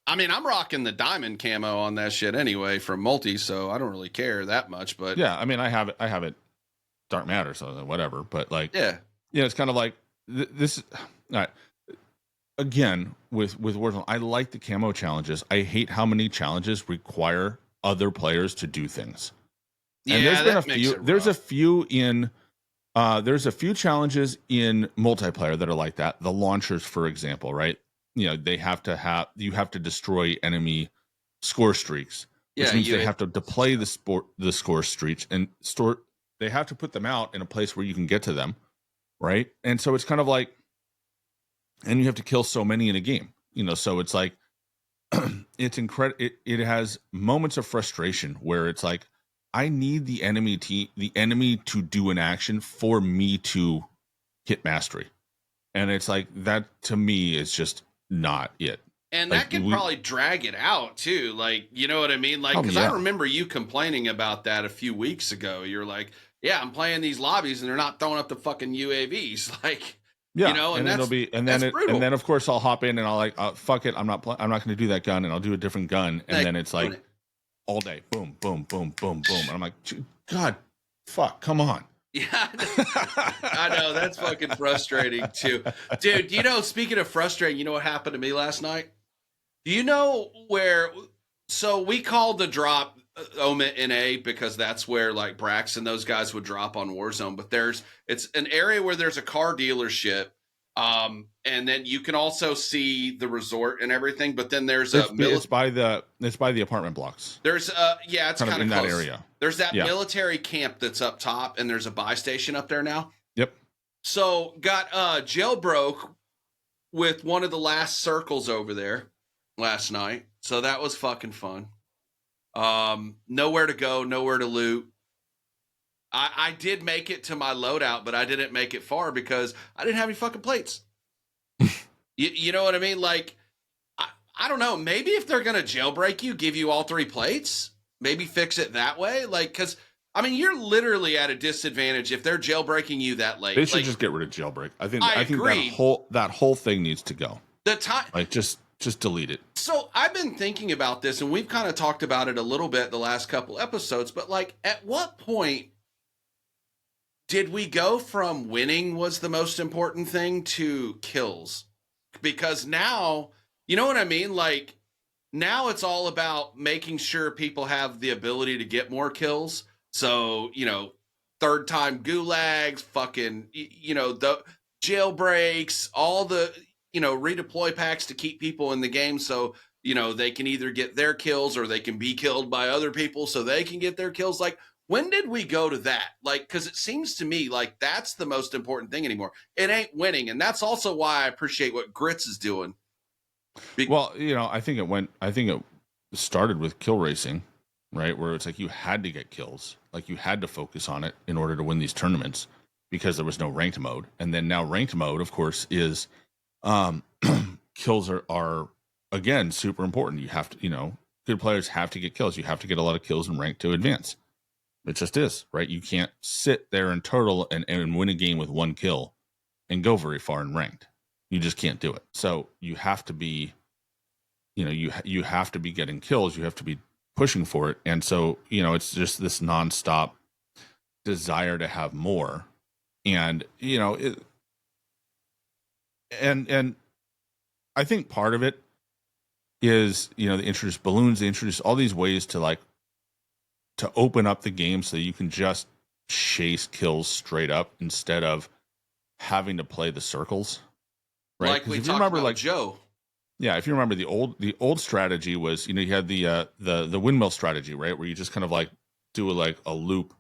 I mean, I'm rocking the diamond camo on that shit anyway from Multi, so I don't really care that much. But yeah, I mean, I have it. Dark matter, so whatever. But like, yeah, it's kind of like this. All right. Again, with Warzone, I like the camo challenges. I hate how many challenges require other players to do things. Yeah, and there's been a makes few. it There's a rough. few in. There's a few challenges in multiplayer that are like that. The launchers, for example, right? You know, you have to destroy enemy score streaks, which Yeah, means they have to deploy the score streaks and they have to put them out in a place where you can get to them, right? And so it's kind of like, and you have to kill so many in a game, you know. So it's like, it's incredible. It has moments of frustration where it's like, I need the enemy to do an action for me to hit mastery, and it's like that to me is just not it. And Like, that could probably drag it out too. Like, you know what I mean? Like, because I remember you complaining about that a few weeks ago. You're like, yeah, I'm playing these lobbies and they're not throwing up the fucking UAVs. Like, yeah, you know, and then and then of course I'll hop in and I'll like, fuck it, I'm not going to do that gun, and I'll do a different gun, and then it's like all day, boom, boom, boom, boom, boom, and I'm like, God, fuck, come on. Yeah, I know that's fucking frustrating too, dude. You know, speaking of frustrating, you know what happened to me last night? Do you know where? So we called the drop Omit NA because that's where like Brax and those guys would drop on Warzone. But it's an area where there's a car dealership, and then you can also see the resort and everything. But then there's it's by the apartment blocks. There's yeah, it's kind of in close. that area. There's that military camp that's up top, and there's a buy station up there now. Yep. So got jailbroke with one of the last circles over there last night. So that was fucking fun. Nowhere to go, nowhere to loot. I did make it to my loadout, but I didn't make it far because I didn't have any fucking plates. you know what I mean? Like, I don't know. Maybe if they're going to jailbreak you, give you all 3 plates, maybe fix it that way. Like, because, I mean, you're literally at a disadvantage if they're jailbreaking you that late. They should just get rid of jailbreak. I think agree. that whole thing needs to go. The time, like, just delete it. So I've been thinking about this, and we've kind of talked about it a little bit the last couple episodes, but like, at what point did we go from winning was the most important thing to kills? Because now, you know what I mean? Like, now it's all about making sure people have the ability to get more kills. So, you know, 3rd time gulags, fucking, you know, the jailbreaks, all the, you know, redeploy packs to keep people in the game. So, you know, they can either get their kills or they can be killed by other people so they can get their kills. Like, when did we go to that? Like, because it seems to me like that's the most important thing anymore. It ain't winning. And that's also why I appreciate what Grits is doing. Well, you know, I think it started with kill racing, right? Where it's like you had to get kills, like you had to focus on it in order to win these tournaments because there was no ranked mode. And then now ranked mode, of course, is kills are again super important. You have to, you know, good players have to get kills. You have to get a lot of kills in rank to advance. It just is, right? You can't sit there and turtle and win a game with 1 kill and go very far in ranked. You just can't do it. So you have to be, you know, you have to be getting kills. You have to be pushing for it. And so, you know, it's just this nonstop desire to have more. And, you know, and I think part of it is, you know, they introduce balloons, they introduce all these ways to like, to open up the game so you can just chase kills straight up instead of having to play the circles. Right? Like we talked about, like Joe. Yeah, if you remember the old strategy was, you know, you had the windmill strategy, right, where you just kind of like do a loop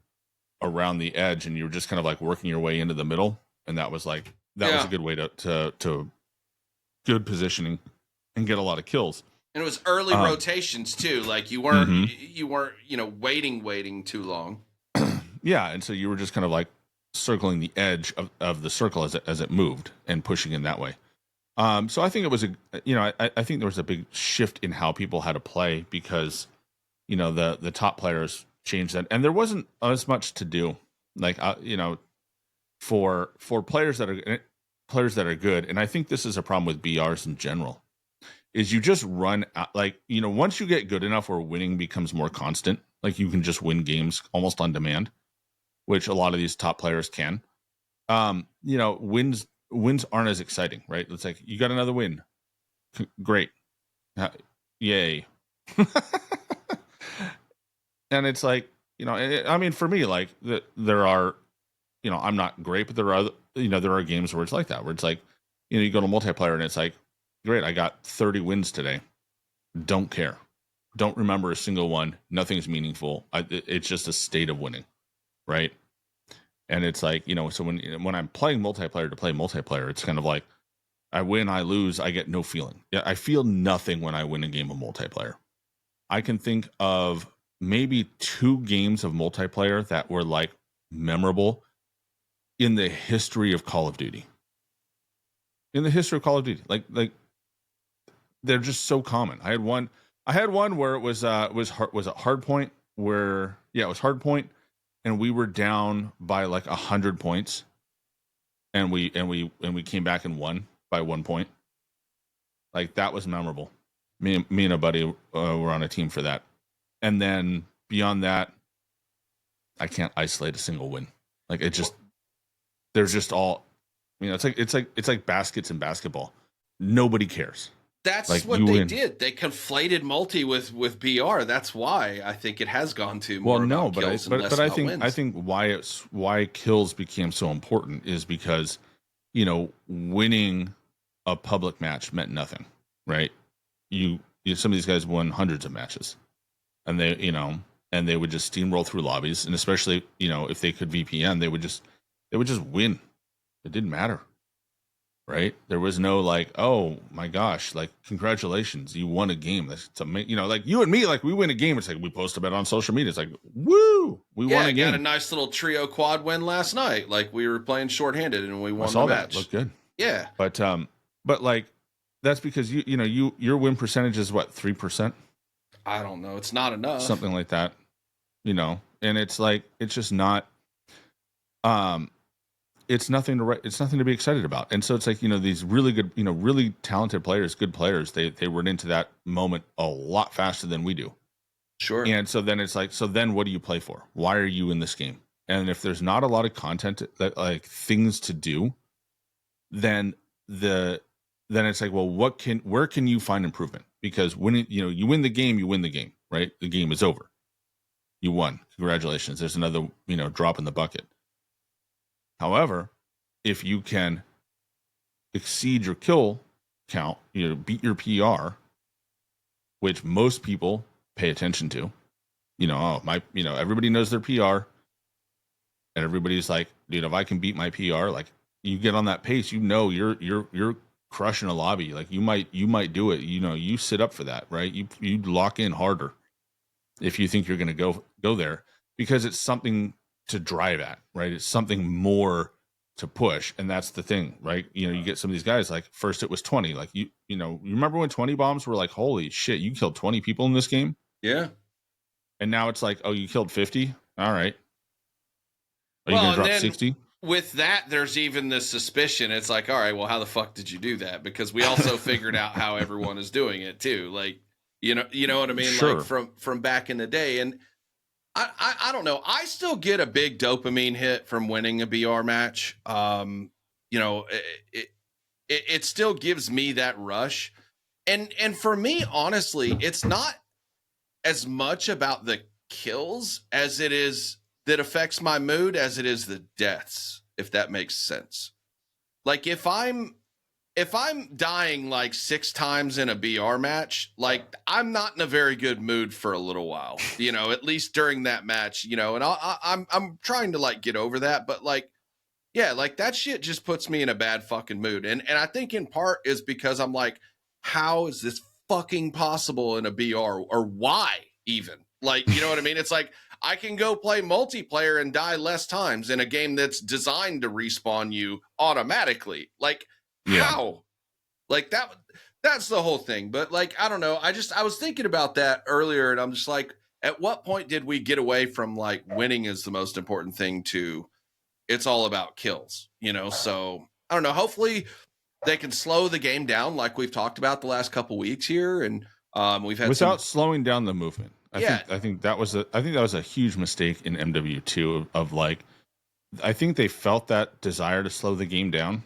around the edge, and you were just kind of like working your way into the middle, and that was a good way to good positioning. and get a lot of kills. And it was early rotations too. Like you weren't, waiting too long. Yeah. And so you were just kind of like circling the edge of the circle as it moved and pushing in that way. So I think it was I think there was a big shift in how people had to play because, the top players changed that, and there wasn't as much to do. Like, for players that are good, and I think this is a problem with BRs in general, is you just run out, like, once you get good enough where winning becomes more constant, like you can just win games almost on demand, which a lot of these top players can. Wins aren't as exciting, right? It's like, you got another win. Great. Yay. And it's like, I mean, for me, like, there are, I'm not great, but there are games where it's like that, where it's like, you go to multiplayer and it's like, great, I got 30 wins today. Don't care. Don't remember a single one. Nothing's meaningful. It's just a state of winning, right? And it's like, so when I'm playing multiplayer to play multiplayer, it's kind of like, I win, I lose, I get no feeling. Yeah, I feel nothing when I win a game of multiplayer. I can think of maybe 2 games of multiplayer that were like memorable in the history of Call of Duty. In the history of Call of Duty, like they're just so common. I had one where it was a Hardpoint, where it was Hardpoint, and we were down by like 100 points, and we came back and won by 1 point. Like, that was memorable. Me and a buddy were on a team for that. And then beyond that, I can't isolate a single win. Like, it just, there's just all, it's like baskets in basketball. Nobody cares. That's like, what they did. They conflated multi with BR. That's why I think it has gone to more about kills and less about wins. I think why kills became so important is because, winning a public match meant nothing, right? Some of these guys won hundreds of matches, and they would just steamroll through lobbies, and especially, if they could VPN, they would just win. It didn't matter. Right? There was no like, oh my gosh, like, congratulations, you won a game. That's amazing. Like you and me, like, we win a game. It's like, we post about it on social media. It's like, woo, we won a game. Got a nice little trio quad win last night. Like, we were playing shorthanded and we won the match. That looked good. Yeah. But like, that's because your win percentage is what, 3%? I don't know. It's not enough. Something like that. And it's like, it's just not it's nothing to be excited about. And so it's like, these really good, really talented players, good players, they run into that moment a lot faster than we do. Sure. And so then it's like, so then what do you play for? Why are you in this game? And if there's not a lot of content, that, like, things to do, then it's like, well, where can you find improvement? Because when you win the game, right? The game is over. You won. Congratulations. There's another, drop in the bucket. However, if you can exceed your kill count, beat your PR, which most people pay attention to, everybody knows their PR, and everybody's like, dude, if I can beat my PR, like, you get on that pace, you're crushing a lobby. Like, you might do it. You sit up for that, right? You lock in harder if you think you're going to go there, because it's something to drive at, right? It's something more to push. And that's the thing, right? You get some of these guys, like, first it was 20, like, you remember when 20 bombs were like, holy shit, you killed 20 people in this game? Yeah. And now it's like, oh, you killed 50? All right. Are you going to drop 60? With that, there's even this suspicion. It's like, all right, well, how the fuck did you do that? Because we also figured out how everyone is doing it too. Like, you know what I mean? Sure. Like, from back in the day. And I don't know. I still get a big dopamine hit from winning a BR match. It still gives me that rush. And for me, honestly, it's not as much about the kills as it is that affects my mood as it is the deaths, if that makes sense. Like, if I'm dying like 6 times in a BR match, like, I'm not in a very good mood for a little while, at least during that match, and I'm trying to, like, get over that. But, like, yeah, like, that shit just puts me in a bad fucking mood. And I think in part is because I'm like, how is this fucking possible in a BR, or why even? Like, you know what I mean? It's like, I can go play multiplayer and die less times in a game that's designed to respawn you automatically. Like, how? Like that's the whole thing. But like, I don't know. I was thinking about that earlier, and I'm just like, at what point did we get away from like winning is the most important thing to it's all about kills, you know? So I don't know. Hopefully they can slow the game down like we've talked about the last couple weeks here. And we've had without slowing down the movement. Yeah. I think that was a huge mistake in MW2 of like, I think they felt that desire to slow the game down,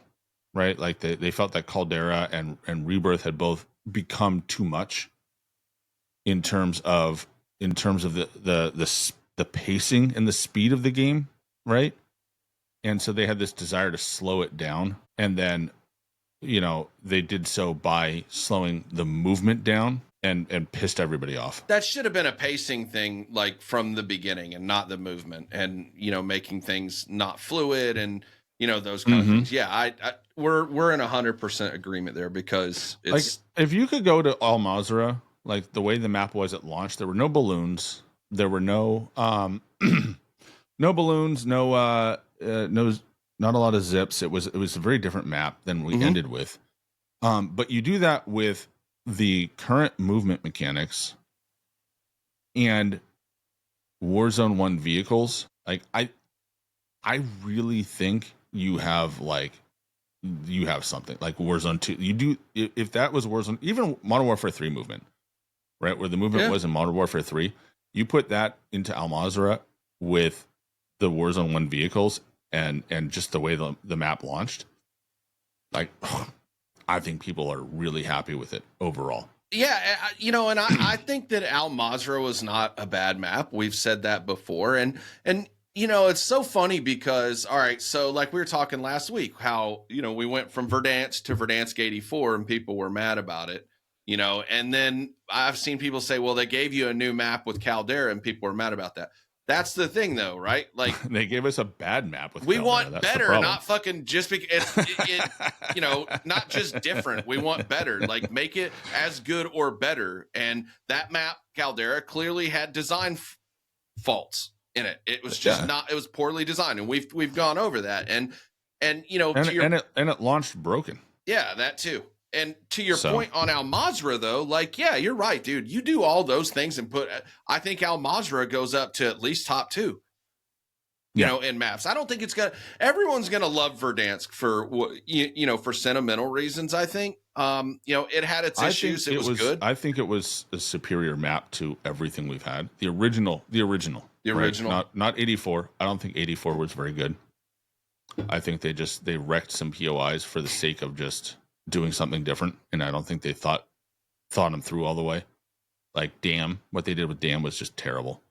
right? Like they felt that Caldera and Rebirth had both become too much in terms of the pacing and the speed of the game, right? And so they had this desire to slow it down, and then, you know, they did so by slowing the movement down and pissed everybody off. That should have been a pacing thing, like from the beginning, and not the movement, and, you know, making things not fluid and, you know, those kind of things. Yeah, we're in 100% agreement there, because it's like, if you could go to Al Mazrah, like the way the map was at launch, there were no balloons, there were no no balloons, no not a lot of zips. It was a very different map than we ended with. But you do that with the current movement mechanics and Warzone 1 vehicles. Like, I really think you have something like Warzone 2. You do, if that was Warzone, even Modern Warfare 3 movement, right? Where the movement was in Modern Warfare 3, you put that into Al Mazrah with the Warzone 1 vehicles and just the way the map launched. Like, I think people are really happy with it overall. Yeah, you know, and I think that Al Mazrah was not a bad map. We've said that before, and you know, it's so funny because, all right, so like we were talking last week, how, you know, we went from Verdansk to Verdansk 84, and people were mad about it, you know, and then I've seen people say, well, they gave you a new map with Caldera, and people were mad about that. That's the thing, though, right? Like, they gave us a bad map with we Caldera. want That's better, not fucking just because it you know, not just different. We want better, like make it as good or better. And that map, Caldera, clearly had design faults in it. It was just not. It was poorly designed, and we've gone over that. And you know, and it launched broken. Yeah, that too. And to your point on Al Mazrah, though, like, yeah, you're right, dude. You do all those things and I think Al Mazrah goes up to at least top 2, you know, in maps. I don't think everyone's going to love Verdansk for, you know, for sentimental reasons, I think. You know, it had its issues. It was good. I think it was a superior map to everything we've had. The original. Right? Not 84. I don't think 84 was very good. I think they wrecked some POIs for the sake of just doing something different, and I don't think they thought them through all the way. Like Dam, what they did with Dam was just terrible.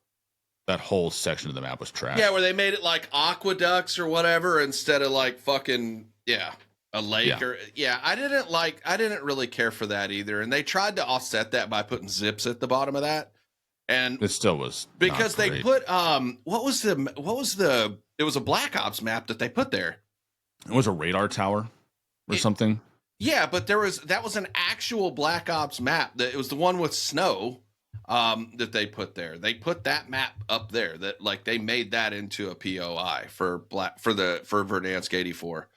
That whole section of the map was trash. Yeah, where they made it like aqueducts or whatever instead of like fucking a lake or I didn't really care for that either. And they tried to offset that by putting zips at the bottom of that, and it still was because they put it was a Black Ops map that they put there. It was a radar tower or something. Yeah, but that was an actual Black Ops map. It was the one with snow that they put there. They put that map up there. That, like, they made that into a POI for Verdansk 84,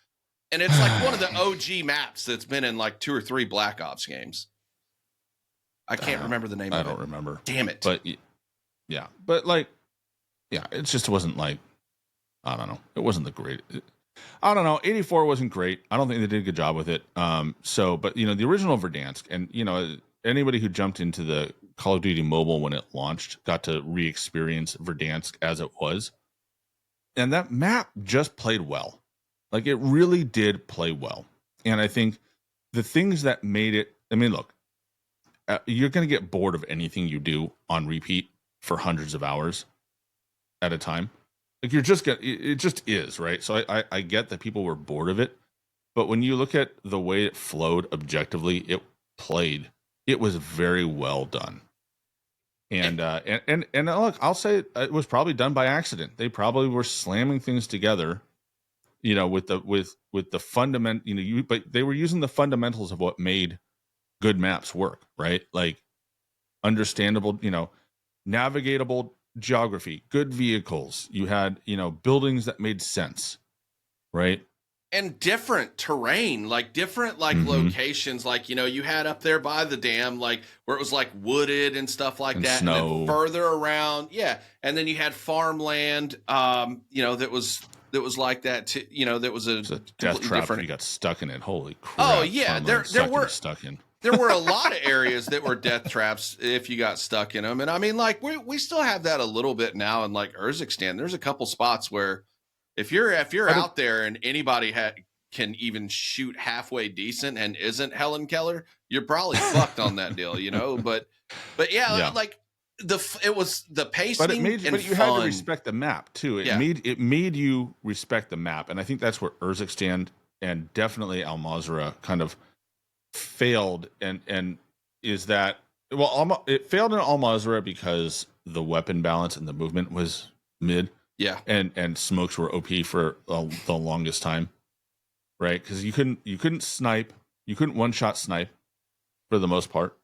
and it's like one of the OG maps that's been in like 2 or 3 Black Ops games. I can't remember the name of it. I don't remember. Damn it. But yeah, but like, yeah, it just wasn't like, I don't know. It wasn't the great. I don't know. 84 wasn't great. I don't think they did a good job with it. But you know, the original Verdansk, and you know, anybody who jumped into the Call of Duty Mobile when it launched got to re-experience Verdansk as it was, and that map just played well. Like, it really did play well. And I think the things that made it, I mean, look, you're going to get bored of anything you do on repeat for hundreds of hours at a time. Like, you're just gonna, it just is, right? So I get that people were bored of it, but when you look at the way it flowed objectively, it was very well done. And look, I'll say it was probably done by accident. They probably were slamming things together, you know, with the fundament, you know, but they were using the fundamentals of what made good maps work, right? Like understandable, navigatable geography, good vehicles. You had, buildings that made sense, right? And different terrain, like different like Mm-hmm. locations, like you had up there by the dam, like where it was like wooded and stuff like And that, and then snow. further around, and then you had farmland, that was like that too, that was a Death completely trap if different. you got stuck in it. Holy crap! Oh yeah, Farmland stuck in. there were a lot of areas that were death traps if you got stuck in them, and I mean, like we still have that a little bit now in like Urzikstan. There's a couple spots where if you're out there and anybody can even shoot halfway decent and isn't Helen Keller, you're probably fucked on that deal, But yeah, like it was the pacing, but you had to respect the map too. It made you respect the map, and I think that's where Urzikstan and definitely Al Mazrah kind of failed. And is that it failed in Al Mazrah because the weapon balance and the movement was mid. Yeah, and smokes were OP for the longest time, right? Because you couldn't snipe, you couldn't one shot snipe for the most part,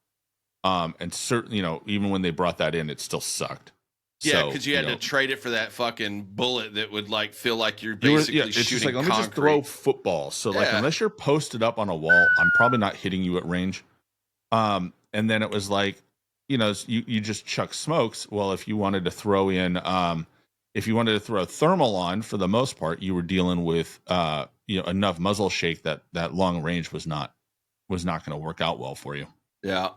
and certainly even when they brought that in, it still sucked. Yeah, because you had to trade it for that fucking bullet that would like feel like you're basically it's shooting just like, let concrete. me just throw football. So like unless you're posted up on a wall, I'm probably not hitting you at range. And then it was like, you just chuck smokes. Well, if you wanted to throw in if you wanted to throw thermal on, for the most part, you were dealing with enough muzzle shake that long range was not going to work out well for you. Yeah.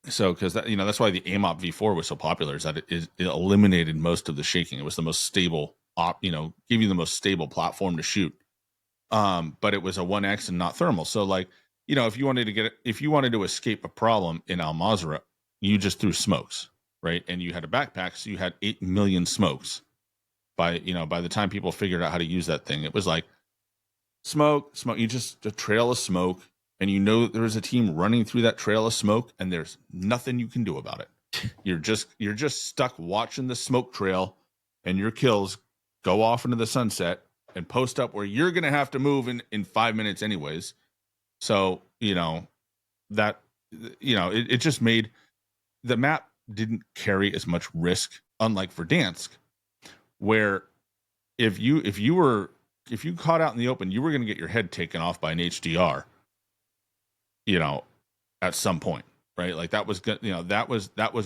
So because that's why the AMOP V4 was so popular, is that it eliminated most of the shaking. It was the most stable gave you the most stable platform to shoot. But it was a 1X and not thermal. So like, if you wanted to escape a problem in Al Mazrah, you just threw smokes. Right. And you had a backpack, so you had 8 million smokes. By the time people figured out how to use that thing, it was like smoke. You just a trail of smoke, and there was a team running through that trail of smoke, and there's nothing you can do about it. You're just stuck watching the smoke trail, and your kills go off into the sunset and post up where you're gonna have to move in 5 minutes anyways. So that it just made the map didn't carry as much risk, unlike Verdansk, where if you caught out in the open, you were going to get your head taken off by an HDR, at some point, right? Like that was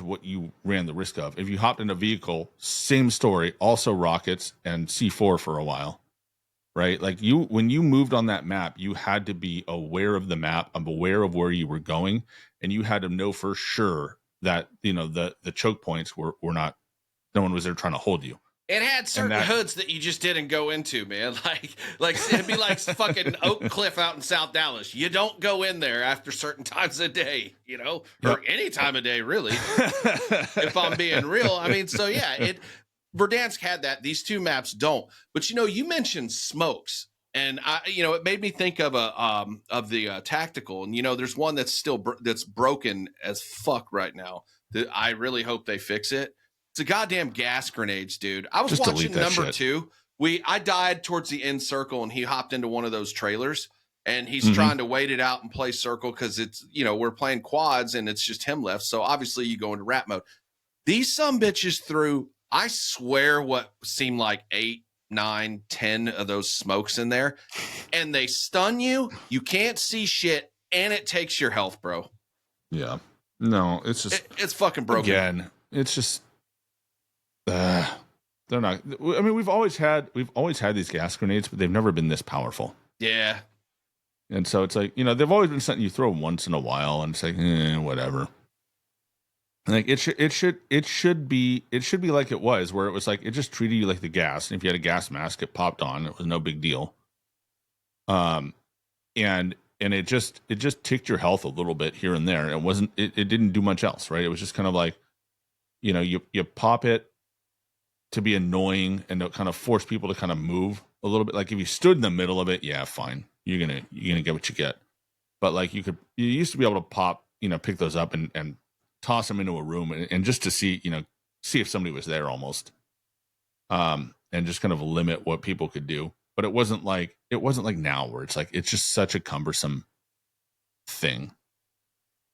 what you ran the risk of. If you hopped in a vehicle, same story, also rockets and C4 for a while, right? Like when you moved on that map, you had to be aware of the map, aware of where you were going, and you had to know for sure that the choke points were not, no one was there trying to hold you. It had certain hoods that you just didn't go into, man. Like it'd be like fucking Oak Cliff out in South Dallas. You don't go in there after certain times of day, or any time of day, really. If I'm being real, I mean, so yeah, Verdansk had that. These two maps don't. But you mentioned smokes, and it made me think of the tactical. And there's one that's still that's broken as fuck right now. That I really hope they fix it. It's a goddamn gas grenades, dude. I was just watching number 2. I died towards the end circle, and he hopped into one of those trailers, and he's trying to wait it out and play circle because it's we're playing quads and it's just him left. So obviously you go into rat mode. These sumbitches threw, I swear, what seemed like 8, 9, 10 of those smokes in there, and they stun you. You can't see shit, and it takes your health, bro. Yeah. No, it's just it's fucking broken. Again, it's just. They're not. I mean, we've always had these gas grenades, but they've never been this powerful. Yeah. And so it's like, they've always been something you throw once in a while, and it's like, whatever. Like it should be like it was, where it was like it just treated you like the gas, and if you had a gas mask, it popped on. It was no big deal. And it just ticked your health a little bit here and there. It didn't do much else, right? It was just kind of like, you pop it to be annoying and to kind of force people to kind of move a little bit. Like if you stood in the middle of it, yeah, fine. You're gonna get what you get. But like you used to be able to pop, pick those up and toss them into a room and just to see if somebody was there almost. And just kind of limit what people could do. But it wasn't like now where it's like it's just such a cumbersome thing.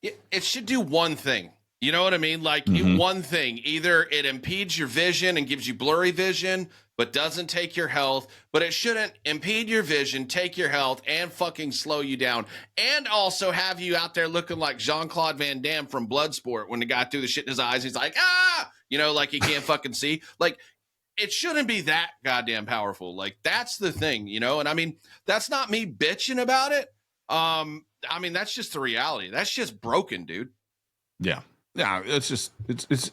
It should do one thing. You know what I mean? Like one thing. Either it impedes your vision and gives you blurry vision, but doesn't take your health. But it shouldn't impede your vision, take your health, and fucking slow you down. And also have you out there looking like Jean-Claude Van Damme from Bloodsport when the guy threw the shit in his eyes. He's like, ah! You know, like he can't fucking see. Like, it shouldn't be that goddamn powerful. Like, that's the thing, you know? And I mean, that's not me bitching about it. I mean, that's just the reality. That's just broken, dude. Yeah. Yeah, it's just it's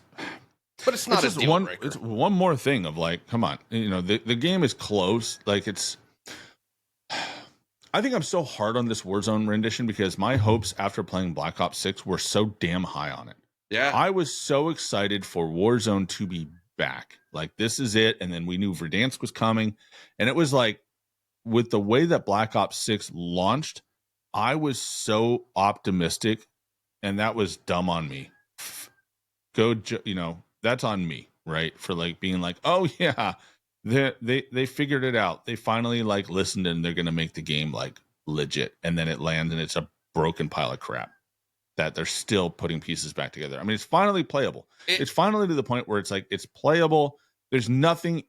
but it's not just a deal one breaker. It's one more thing of like, come on, you know, the game is close. Like it's I think I'm so hard on this Warzone rendition because my hopes after playing Black Ops 6 were so damn high on it. Yeah. I was so excited for Warzone to be back. Like this is it, and then we knew Verdansk was coming, and it was like with the way that Black Ops 6 launched, I was so optimistic, and that was dumb on me. You know, that's on me, right? For like being like, oh yeah, they figured it out. They finally like listened and they're gonna make the game like legit. And then it lands and it's a broken pile of crap that they're still putting pieces back together. I mean, it's finally playable. It's finally to the point where it's like it's playable. There's nothing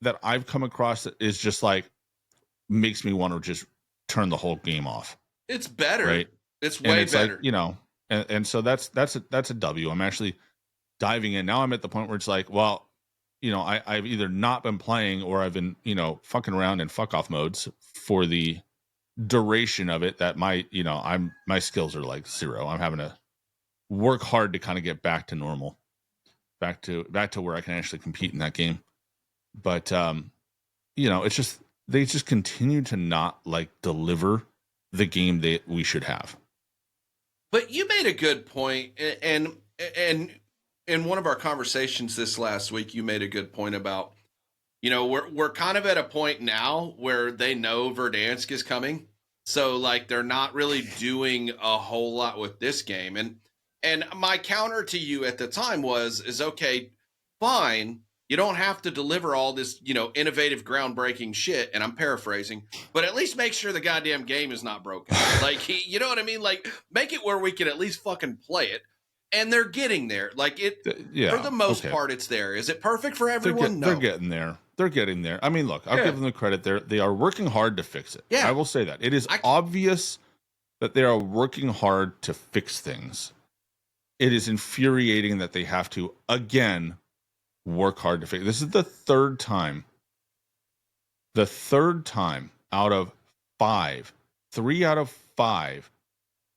that I've come across that is just like makes me want to just turn the whole game off. It's better. Right? It's way better. Like, you know, and so that's a W. I'm actually diving in. Now I'm at the point where it's like, well, you know, I've either not been playing or I've been, you know, fucking around in fuck off modes for the duration of it that my skills are like zero. I'm having to work hard to kind of get back to normal, back to where I can actually compete in that game. But you know, it's just they just continue to not like deliver the game that we should have. But you made a good point, and in one of our conversations this last week, you made a good point about, you know, we're kind of at a point now where they know Verdansk is coming. So like they're not really doing a whole lot with this game. And my counter to you at the time is okay, fine. You don't have to deliver all this, you know, innovative, groundbreaking shit. And I'm paraphrasing, but at least make sure the goddamn game is not broken. Like, you know what I mean? Like, make it where we can at least fucking play it. And they're getting there. Like it, for the most part, it's there. Is it perfect for everyone? No. They're getting there. They're getting there. I mean, look, I'll give them the credit. They are working hard to fix it. Yeah. I will say that. It is obvious that they are working hard to fix things. It is infuriating that they have to, again, work hard to fix it. This is the third time out of 3 out of 5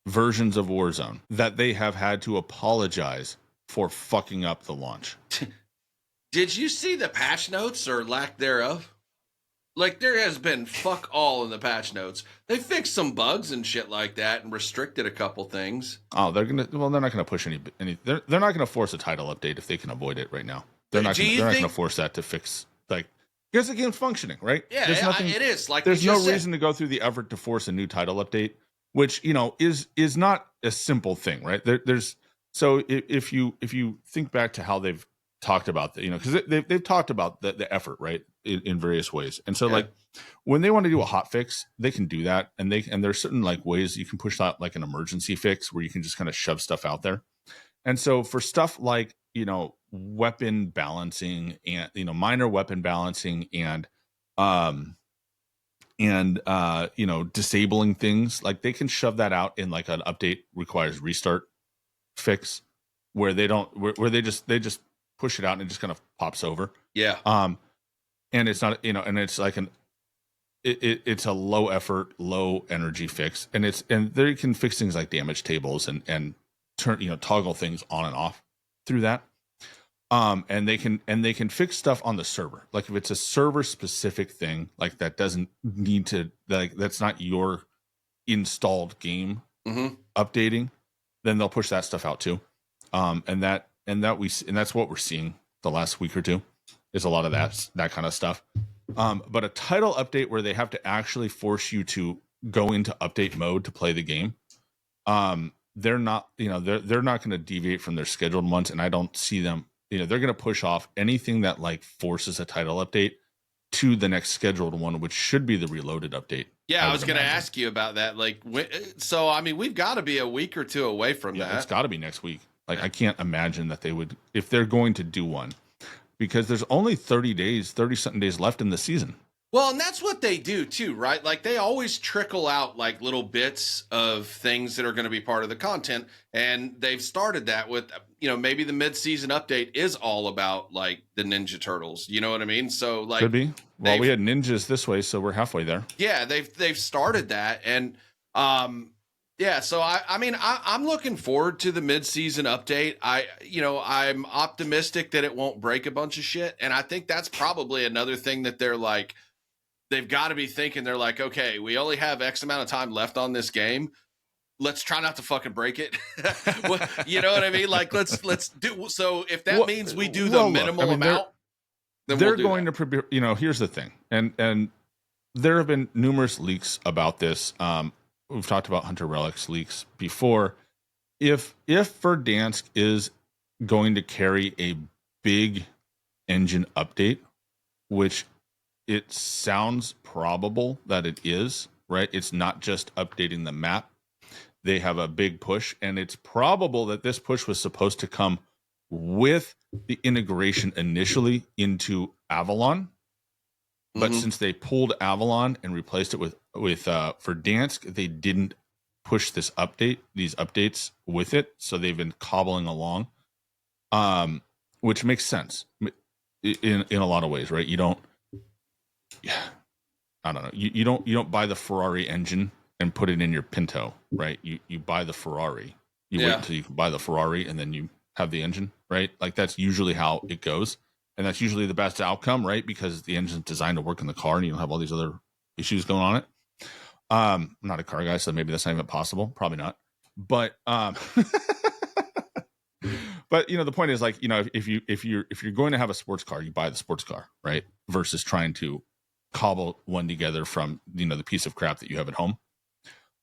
versions of Warzone that they have had to apologize for fucking up the launch. Did you see the patch notes or lack thereof? Like, there has been fuck all in the patch notes. They fixed some bugs and shit like that and restricted a couple things. Oh, they're not gonna push any. They're not gonna force a title update if they can avoid it right now. They're not gonna force that to fix, like, because the game's functioning, right? Yeah, it is. Like, there's no reason to go through the effort to force a new title update, which, you know, is not a simple thing, right? There's so if you think back to how they've talked about that, you know, because they've talked about the effort, right, in various ways, and so like when they want to do a hot fix, they can do that, and there's certain like ways you can push out like an emergency fix where you can just kind of shove stuff out there, and so for stuff like, you know, weapon balancing and, you know, minor weapon balancing and you know, disabling things, like they can shove that out in like an update requires restart fix where they don't where they just push it out and it just kind of pops over. Yeah. And it's not, you know, and it's like it's a low effort, low energy fix, and they can fix things like damage tables and turn, you know, toggle things on and off through that. And they can fix stuff on the server. Like if it's a server specific thing, like that doesn't need to, like, that's not your installed game updating, then they'll push that stuff out too. And that's what we're seeing the last week or two is a lot of that kind of stuff. But a title update where they have to actually force you to go into update mode to play the game. They're not, you know, they're not going to deviate from their scheduled ones. And I don't see them, you know, they're going to push off anything that like forces a title update to the next scheduled one, which should be the reloaded update. Yeah, I would was going to imagine. ask you about that. Like, so I mean, we've got to be a week or two away from Yeah, it's that. got to be next week. Like, Yeah. I can't imagine that they would, if they're going to do one, because there's only 30 days, 30 something days left in the season. Well, and that's what they do too, right? Like they always trickle out like little bits of things that are going to be part of the content. And they've started that with, maybe the mid-season update is all about like the Ninja Turtles. You know what I mean? So Could like be. Well, we had ninjas this way, so we're halfway there. yeah, they've started that. And yeah, so I mean I'm looking forward to the mid-season update. I'm optimistic that it won't break a bunch of shit. And I think that's probably another thing that they've got to be thinking. They're like, okay, we only have X amount of time left on this game. Let's try not to fucking break it. You know what I mean? Like, let's do. So if that means we do the minimal amount, then they're we'll do going that. to prepare. Here's the thing, and there have been numerous leaks about this. We've talked about Hunter Relics leaks before. If Verdansk is going to carry a big engine update, which it sounds probable that it is, right? It's not just updating the map. They have a big push, and it's probable that this push was supposed to come with the integration initially into Avalon. But since they pulled Avalon and replaced it with Verdansk, they didn't push these updates with it. So they've been cobbling along, which makes sense in a lot of ways, right? You don't, I don't know. You don't buy the Ferrari engine and put it in your Pinto, right? You buy the Ferrari. You wait until you can buy the Ferrari and then you have the engine, right? Like that's usually how it goes. And that's usually the best outcome, right? Because the engine's designed to work in the car and you don't have all these other issues going on it. I'm not a car guy, so maybe that's not even possible. Probably not. But but the point is like, if you're going to have a sports car, you buy the sports car, right? Versus trying to cobble one together from the piece of crap that you have at home.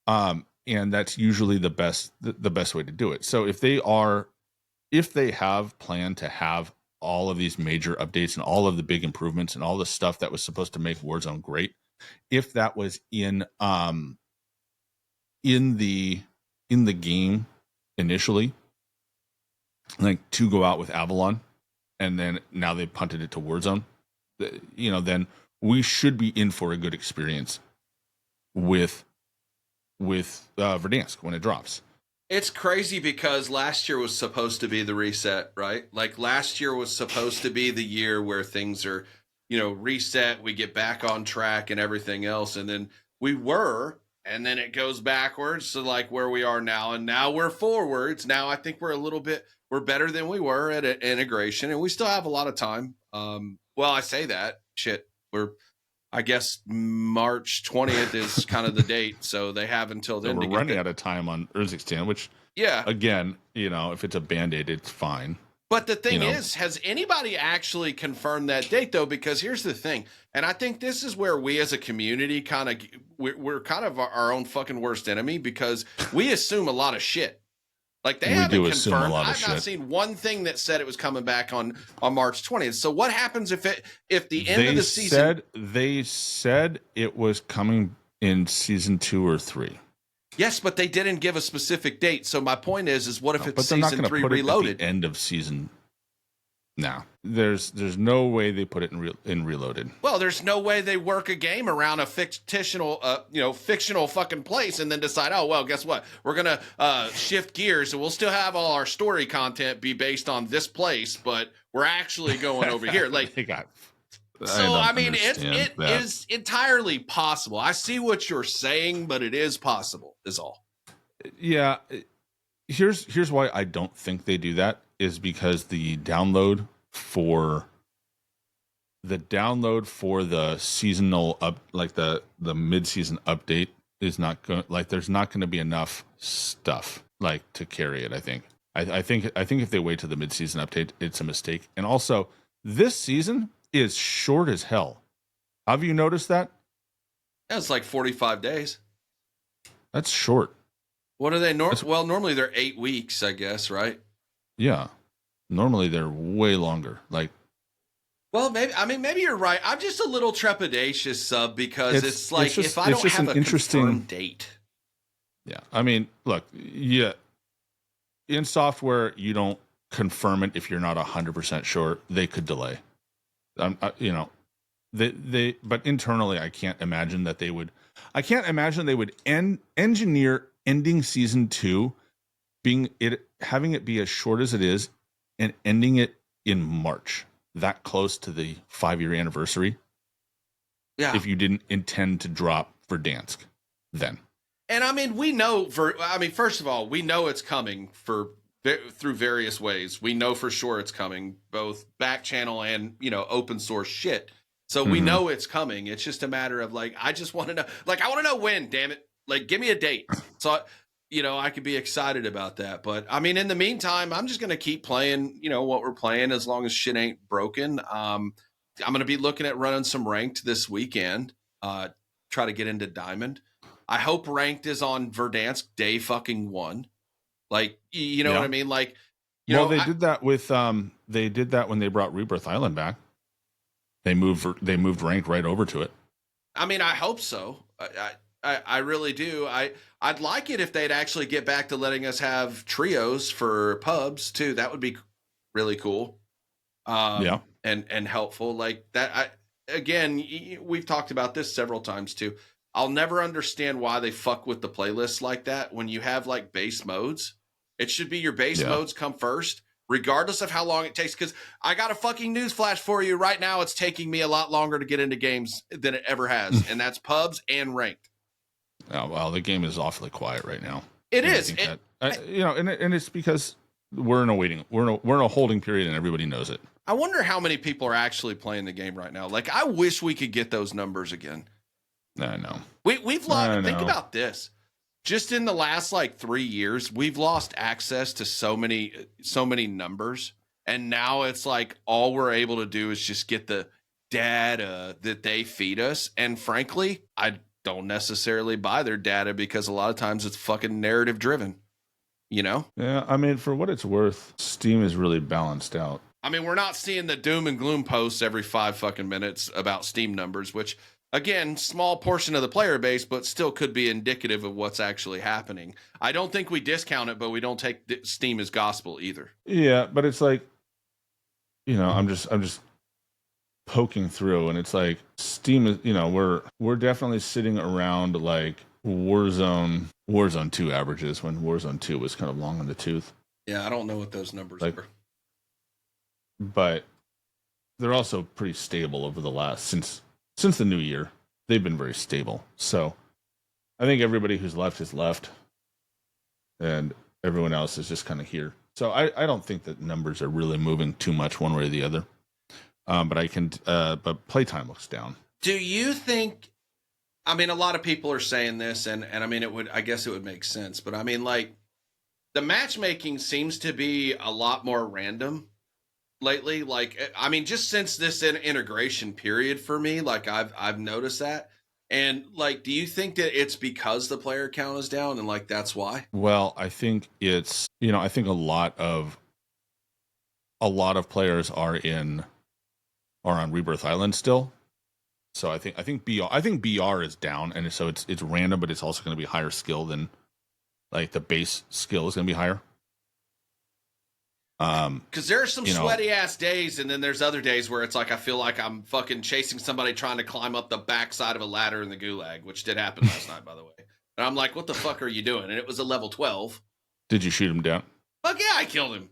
And that's usually the best way to do it. So if they have planned to have all of these major updates and all of the big improvements and all the stuff that was supposed to make Warzone great, if that was in the game initially, like to go out with Avalon, and then now they punted it to Warzone, then we should be in for a good experience with Verdansk when it drops. It's crazy because last year was supposed to be the reset, right? Like last year was supposed to be the year where things are, reset, we get back on track and everything else. And then we were, and then it goes backwards to like where we are now. And now we're forwards. Now I think we're better than we were at integration, and we still have a lot of time. Well, I say that shit. I guess March 20th is kind of the date, so they have until then. So we're running out of time on Urzikstan, which, again, if it's a Band-Aid, it's fine. But the thing is, has anybody actually confirmed that date, though? Because here's the thing, and I think this is where we as a community we're kind of our own fucking worst enemy, because we assume a lot of shit. Like they haven't confirmed. I've not seen one thing that said it was coming back on March 20th. So what happens if the end of the season? They said it was coming in season 2 or 3. Yes, but they didn't give a specific date. So my point is what if it's season 3 put reloaded? It at the end of season. No, there's no way they put it in reloaded. Well, there's no way they work a game around a fictional fucking place and then decide, oh well, guess what? We're gonna shift gears, and we'll still have all our story content be based on this place, but we're actually going over here. Like, I mean, it is entirely possible. I see what you're saying, but it is possible. Is all. Yeah. Here's why I don't think they do that is because the download for the seasonal up, like the mid-season update is not going, like there's not going to be enough stuff like to carry it. I think if they wait to the mid-season update, it's a mistake. And also this season is short as hell. Have you noticed that? That's like 45 days. That's short. What are they? Well, normally they're 8 weeks, I guess, right? Yeah. Normally they're way longer. Like Well, maybe you're right. I'm just a little trepidatious, Sub, because it's like if I don't have a confirmed date. Yeah, I mean, look, yeah, in software you don't confirm it if you're not 100% sure. They could delay. You know, but internally, I can't imagine that they would. I can't imagine they would engineer ending season 2, having it be as short as it is, and ending it in March, that close to the 5-year anniversary. Yeah. If you didn't intend to drop Verdansk, then. And I mean, we know first of all, we know it's coming through various ways. We know for sure it's coming, both back channel and, open source shit. So we know it's coming. It's just a matter of like, I just want to know, like, I want to know when, damn it. Like, give me a date. So, I could be excited about that. But I mean, in the meantime, I'm just going to keep playing, what we're playing as long as shit ain't broken. I'm going to be looking at running some ranked this weekend, try to get into Diamond. I hope ranked is on Verdansk day fucking 1. Like, you know what I mean? Like, they did that with, they did that when they brought Rebirth Island back. They moved ranked right over to it. I mean, I hope so. I really do. I'd like it if they'd actually get back to letting us have trios for pubs too. That would be really cool. And helpful like that. Again, we've talked about this several times too. I'll never understand why they fuck with the playlists like that. When you have like base modes, it should be your base modes come first, regardless of how long it takes. Because I got a fucking news flash for you right now. It's taking me a lot longer to get into games than it ever has. And that's pubs and ranked. Oh, well, the game is awfully quiet right now. It is. And it's because we're in a holding period and everybody knows it. I wonder how many people are actually playing the game right now. Like, I wish we could get those numbers again. I know. We've lost. Think about this. Just in the last like 3 years, we've lost access to so many numbers, and now it's like all we're able to do is just get the data that they feed us. And frankly, I don't necessarily buy their data because a lot of times it's fucking narrative driven. Yeah, I mean, for what it's worth, Steam is really balanced out. I mean, we're not seeing the doom and gloom posts every 5 fucking minutes about Steam numbers, which, again, small portion of the player base, but still could be indicative of what's actually happening. I don't think we discount it, but we don't take Steam as gospel either. Yeah, but it's like, I'm just poking through, and it's like Steam is, we're definitely sitting around like Warzone 2 averages, when Warzone 2 was kind of long in the tooth. Yeah, I don't know what those numbers are. But they're also pretty stable over the last since the new year. They've been very stable. So I think everybody who's left has left, and everyone else is just kind of here. So I don't think that numbers are really moving too much one way or the other. But playtime looks down. Do you think? I mean, a lot of people are saying this, and I mean, I guess it would make sense. But I mean, like, the matchmaking seems to be a lot more random lately. Like, I mean, just since this integration period for me, like I've noticed that. And like, do you think that it's because the player count is down and like that's why? Well, I think it's, I think a lot of players are on Rebirth Island still. So I think BR is down, and so it's random, but it's also going to be higher skill than, like, the base skill is going to be higher. Because there are some sweaty ass days, and then there's other days where it's like I feel like I'm fucking chasing somebody trying to climb up the backside of a ladder in the gulag, which did happen last night, by the way. And I'm like, what the fuck are you doing? And it was a level 12. Did you shoot him down? Fuck yeah, I killed him.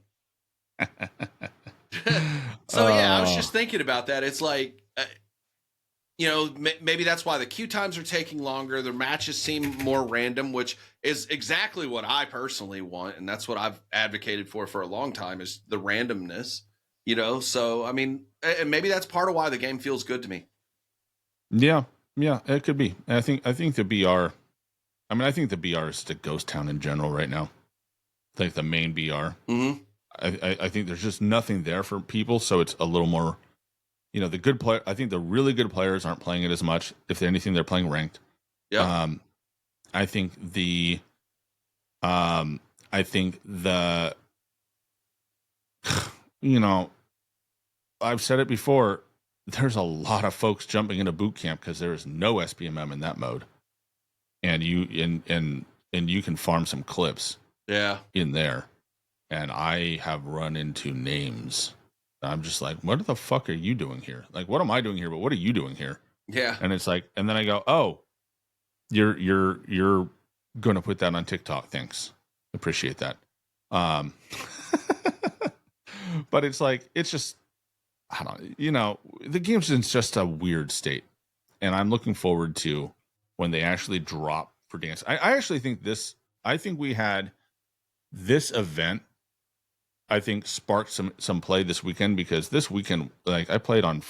So yeah, I was just thinking about that. It's like, maybe that's why the queue times are taking longer. The matches seem more random, which is exactly what I personally want. And that's what I've advocated for a long time, is the randomness, So, I mean, and maybe that's part of why the game feels good to me. Yeah, it could be. I think the BR, I think the BR is the ghost town in general right now. Like the main BR. Mm-hmm. I think there's just nothing there for people. So it's a little more, the good player. I think the really good players aren't playing it as much. If anything, they're playing ranked. Yeah. I think I've said it before. there's a lot of folks jumping into boot camp because there is no SPMM in that mode, and you can farm some clips in there. And I have run into names. I'm just like, what the fuck are you doing here? Like, what am I doing here? But what are you doing here? Yeah. And it's like, and then I go, oh, you're going to put that on TikTok. Thanks. Appreciate that. But it's like, it's just, I don't, the game's in just a weird state. And I'm looking forward to when they actually drop for dance. I actually think we had this event, I think, sparked some play this weekend, because this weekend, like, I played on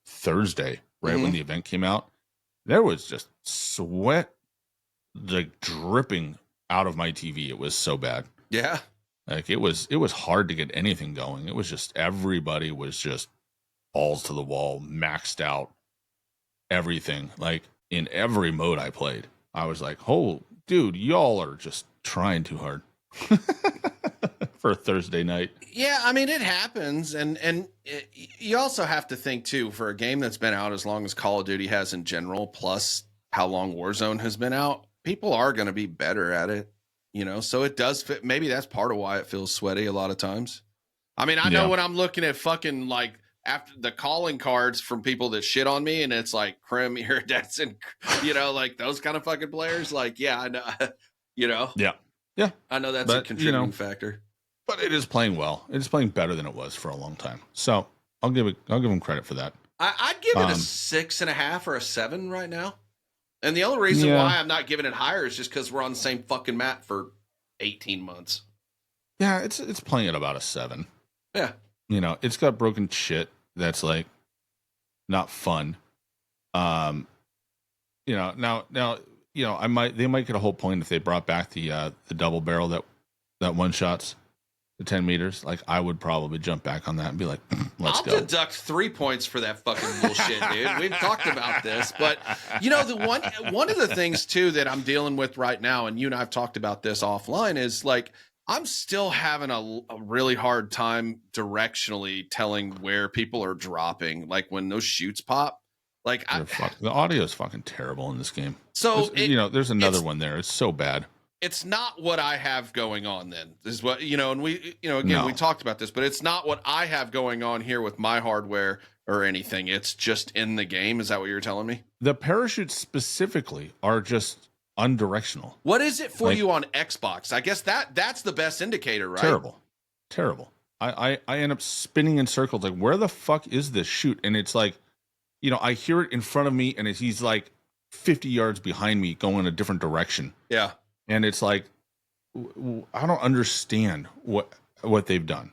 Thursday, right, when the event came out. There was just sweat like dripping out of my TV. It was so bad. Yeah. Like, it was hard to get anything going. It was just, everybody was just balls to the wall, maxed out, everything. Like, in every mode I played, I was like, oh, dude, y'all are just trying too hard for a Thursday night. Yeah, I mean, it happens. And you also have to think, too, for a game that's been out as long as Call of Duty has in general, plus how long Warzone has been out, people are going to be better at it, so it does fit. Maybe that's part of why it feels sweaty a lot of times. I mean, I know when I'm looking at fucking, like, after the calling cards from people that shit on me, and it's like Krim, Iridescent, like those kind of fucking players, like, yeah, I know, Yeah. I know that's a contributing factor. But it is playing well. It is playing better than it was for a long time. So I'll give them credit for that. I'd give it a 6.5 or a 7 right now. And the only reason why I'm not giving it higher is just because we're on the same fucking map for 18 months. Yeah, it's playing at about a 7. Yeah. It's got broken shit that's like not fun. Now they might get a whole point if they brought back the double barrel that one shots the 10 meters. Like, I would probably jump back on that and be like, let's go. I'll deduct 3 points for that fucking bullshit, dude. We've talked about this, but the one of the things too that I'm dealing with right now, and you and I've talked about this offline, is like, I'm still having a really hard time directionally telling where people are dropping. Like, when those shoots pop, like, the audio is fucking terrible in this game. So there's another one there. It's so bad. It's not what I have going on then. This is what, and we, again, we talked about this, but it's not what I have going on here with my hardware or anything. It's just in the game. Is that what you're telling me? The parachutes specifically are just undirectional. What is it for you on Xbox? I guess that's the best indicator, right? Terrible. I end up spinning in circles. Like, where the fuck is this shoot? And it's like, I hear it in front of me, and he's like 50 yards behind me going a different direction. Yeah. And it's like, I don't understand what they've done.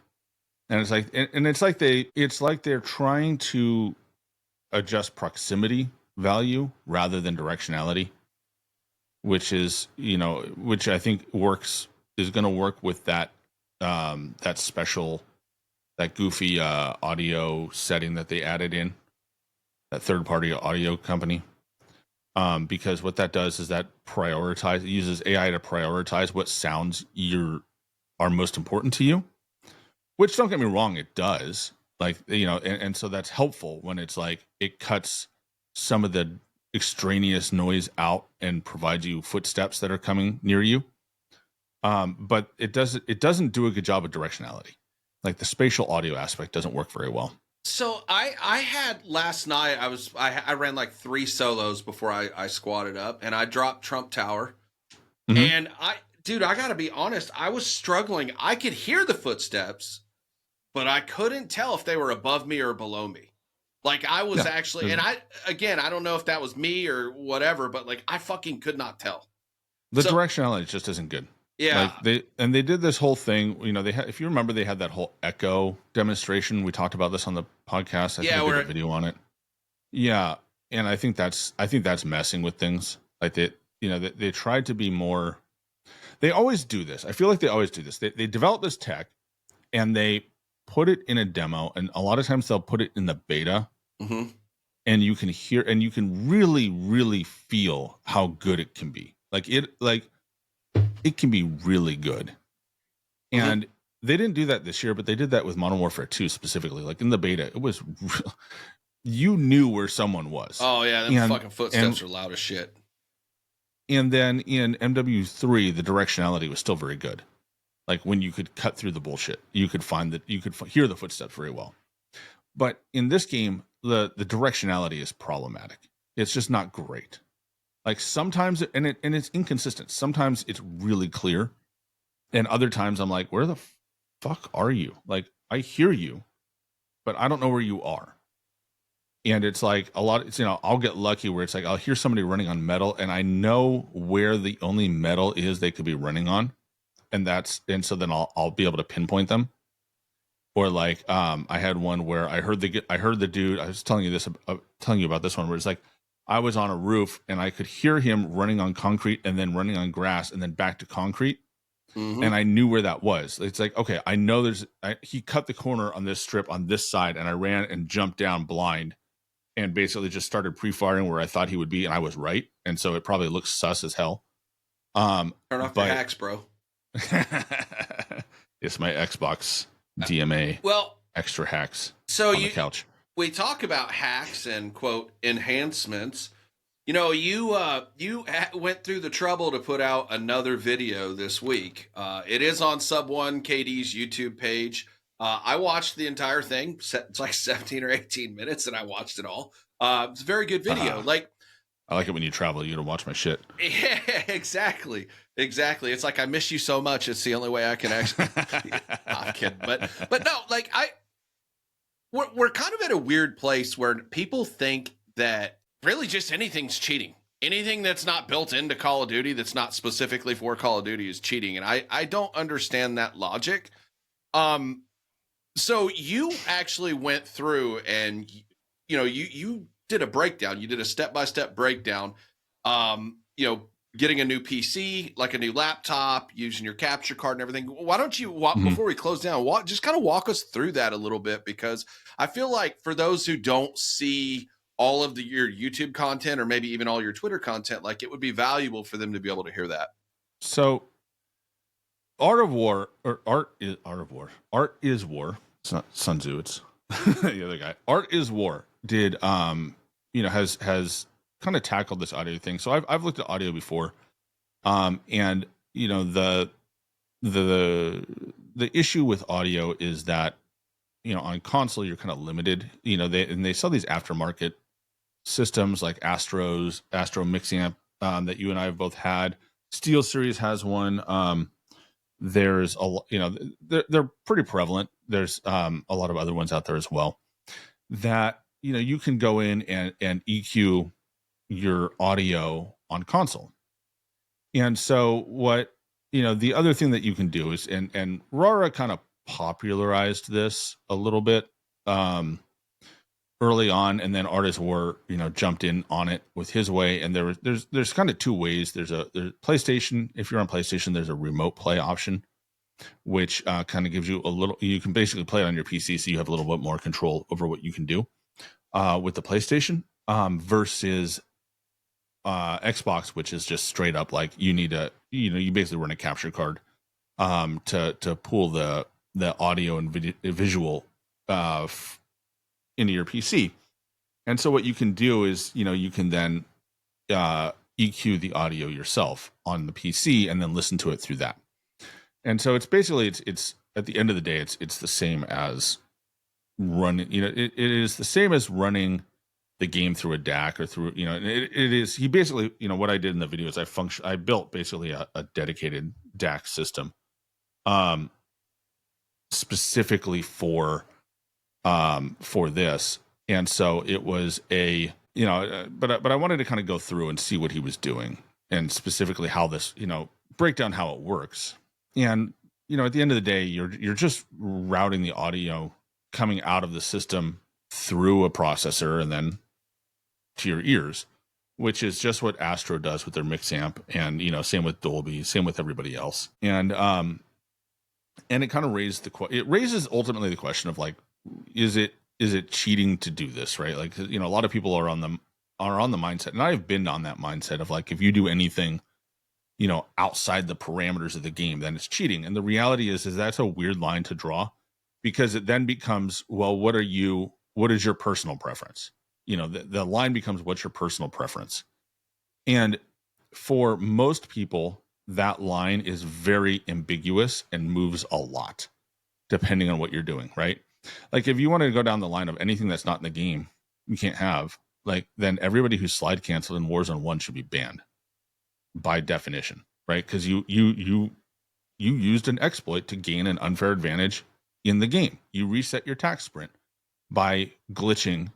And it's like, it's like they're trying to adjust proximity value rather than directionality, which is, which I think is going to work with that special, that goofy audio setting that they added in, that third-party audio company. Because what that does is that it uses AI to prioritize what sounds are most important to you, which, don't get me wrong, it does. Like, and so that's helpful when it's like, it cuts some of the extraneous noise out and provides you footsteps that are coming near you. But it doesn't do a good job of directionality. Like, the spatial audio aspect doesn't work very well. So I had last night, I ran like 3 solos before I squatted up, and I dropped Trump Tower. Mm-hmm. And I gotta be honest, I was struggling. I could hear the footsteps, but I couldn't tell if they were above me or below me. Like, I was actually, and I don't know if that was me or whatever, but like, I fucking could not tell. The directionality just isn't good. Yeah. Like, they did this whole thing, if you remember, they had that whole echo demonstration. We talked about this on the podcast. I think I did a video on it. Yeah. And I think that's messing with things. Like, they tried to be more, they always do this. I feel like they always do this. They develop this tech and they put it in a demo, and a lot of times they'll put it in the beta. Mm-hmm. And you can hear, and you can really, really feel how good it can be. It can be really good. And they didn't do that this year, but they did that with Modern Warfare 2 specifically. Like in the beta, it was you knew where someone was. Oh yeah, them fucking footsteps are loud as shit. And then in MW3, the directionality was still very good. Like when you could cut through the bullshit, you could find that you could hear the footsteps very well. But in this game, the directionality is problematic. It's just not great. Like sometimes, and it's inconsistent. Sometimes it's really clear, and other times I'm like, where the fuck are you? Like I hear you, but I don't know where you are. And it's like a lot, it's, I'll get lucky where it's like, I'll hear somebody running on metal and I know where the only metal is they could be running on. And so then I'll be able to pinpoint them. Or like, I had one where I heard the dude, I was telling you about this one where it's like, I was on a roof and I could hear him running on concrete and then running on grass and then back to concrete. Mm-hmm. And I knew where that was. It's like, okay, I know he cut the corner on this strip on this side and I ran and jumped down blind. And basically just started pre-firing where I thought he would be, and I was right. And so it probably looks sus as hell. Turn off your hacks, bro. It's my Xbox DMA. Extra hacks. So on the couch. We talk about hacks and quote enhancements. You went through the trouble to put out another video this week. It is on Subone KD's YouTube page. I watched the entire thing. It's like 17 or 18 minutes, and I watched it all. It's a very good video. I like it when you travel. You don't watch my shit. Yeah, exactly. It's like I miss you so much. It's the only way I can actually. I'm kidding, but no, like we're kind of at a weird place where people think that really just anything's cheating. Anything that's not built into Call of Duty, that's not specifically for Call of Duty, is cheating, and I don't understand that logic. So you actually went through and, you did a breakdown. You did a step-by-step breakdown, getting a new PC, like a new laptop, using your capture card and everything. Why don't you, before we close down, just kind of walk us through that a little bit? Because I feel like for those who don't see all of your YouTube content or maybe even all your Twitter content, like it would be valuable for them to be able to hear that. So Art is War. It's not Sun Tzu, it's the other guy. Art is War did has kind of tackled this audio thing. So I've looked at audio before. And the issue with audio is that on console you're kind of limited. They sell these aftermarket systems like Astro Mixamp that you and I have both had. Steel Series has one. There's they're pretty prevalent. There's a lot of other ones out there as well that you can go in and EQ your audio on console. And so what the other thing that you can do is and Rara kind of popularized this a little bit early on, and then Artist War jumped in on it with his way. And there's kind of two ways. There's PlayStation. If you're on PlayStation, there's a remote play option, which kind of gives you you can basically play it on your PC, so you have a little bit more control over what you can do with the PlayStation versus Xbox, which is just straight up like you need you basically run a capture card to pull the audio and visual into your PC. And so what you can do is you can then EQ the audio yourself on the PC and then listen to it through that. And so it's basically it's at the end of the day it's the same as running it is the same as running the game through a DAC or through it is he basically what I did in the video is I built basically a dedicated DAC system specifically for this. And so it was but I wanted to kind of go through and see what he was doing and specifically how this break down how it works. And at the end of the day, you're just routing the audio coming out of the system through a processor and then to your ears, which is just what Astro does with their mix amp, and same with Dolby, same with everybody else. And it kind of raises ultimately the question of like, is it cheating to do this, right? Like a lot of people are on the mindset, and I've been on that mindset of like, if you do anything outside the parameters of the game, then it's cheating. And the reality is that's a weird line to draw, because it then becomes, well, what is your personal preference? The line becomes, what's your personal preference? And for most people, that line is very ambiguous and moves a lot depending on what you're doing, right? Like if you want to go down the line of anything that's not in the game, you can't have, like, then everybody who's slide canceled in Warzone 1 should be banned by definition, right? Because you used an exploit to gain an unfair advantage in the game. You reset your tac sprint by glitching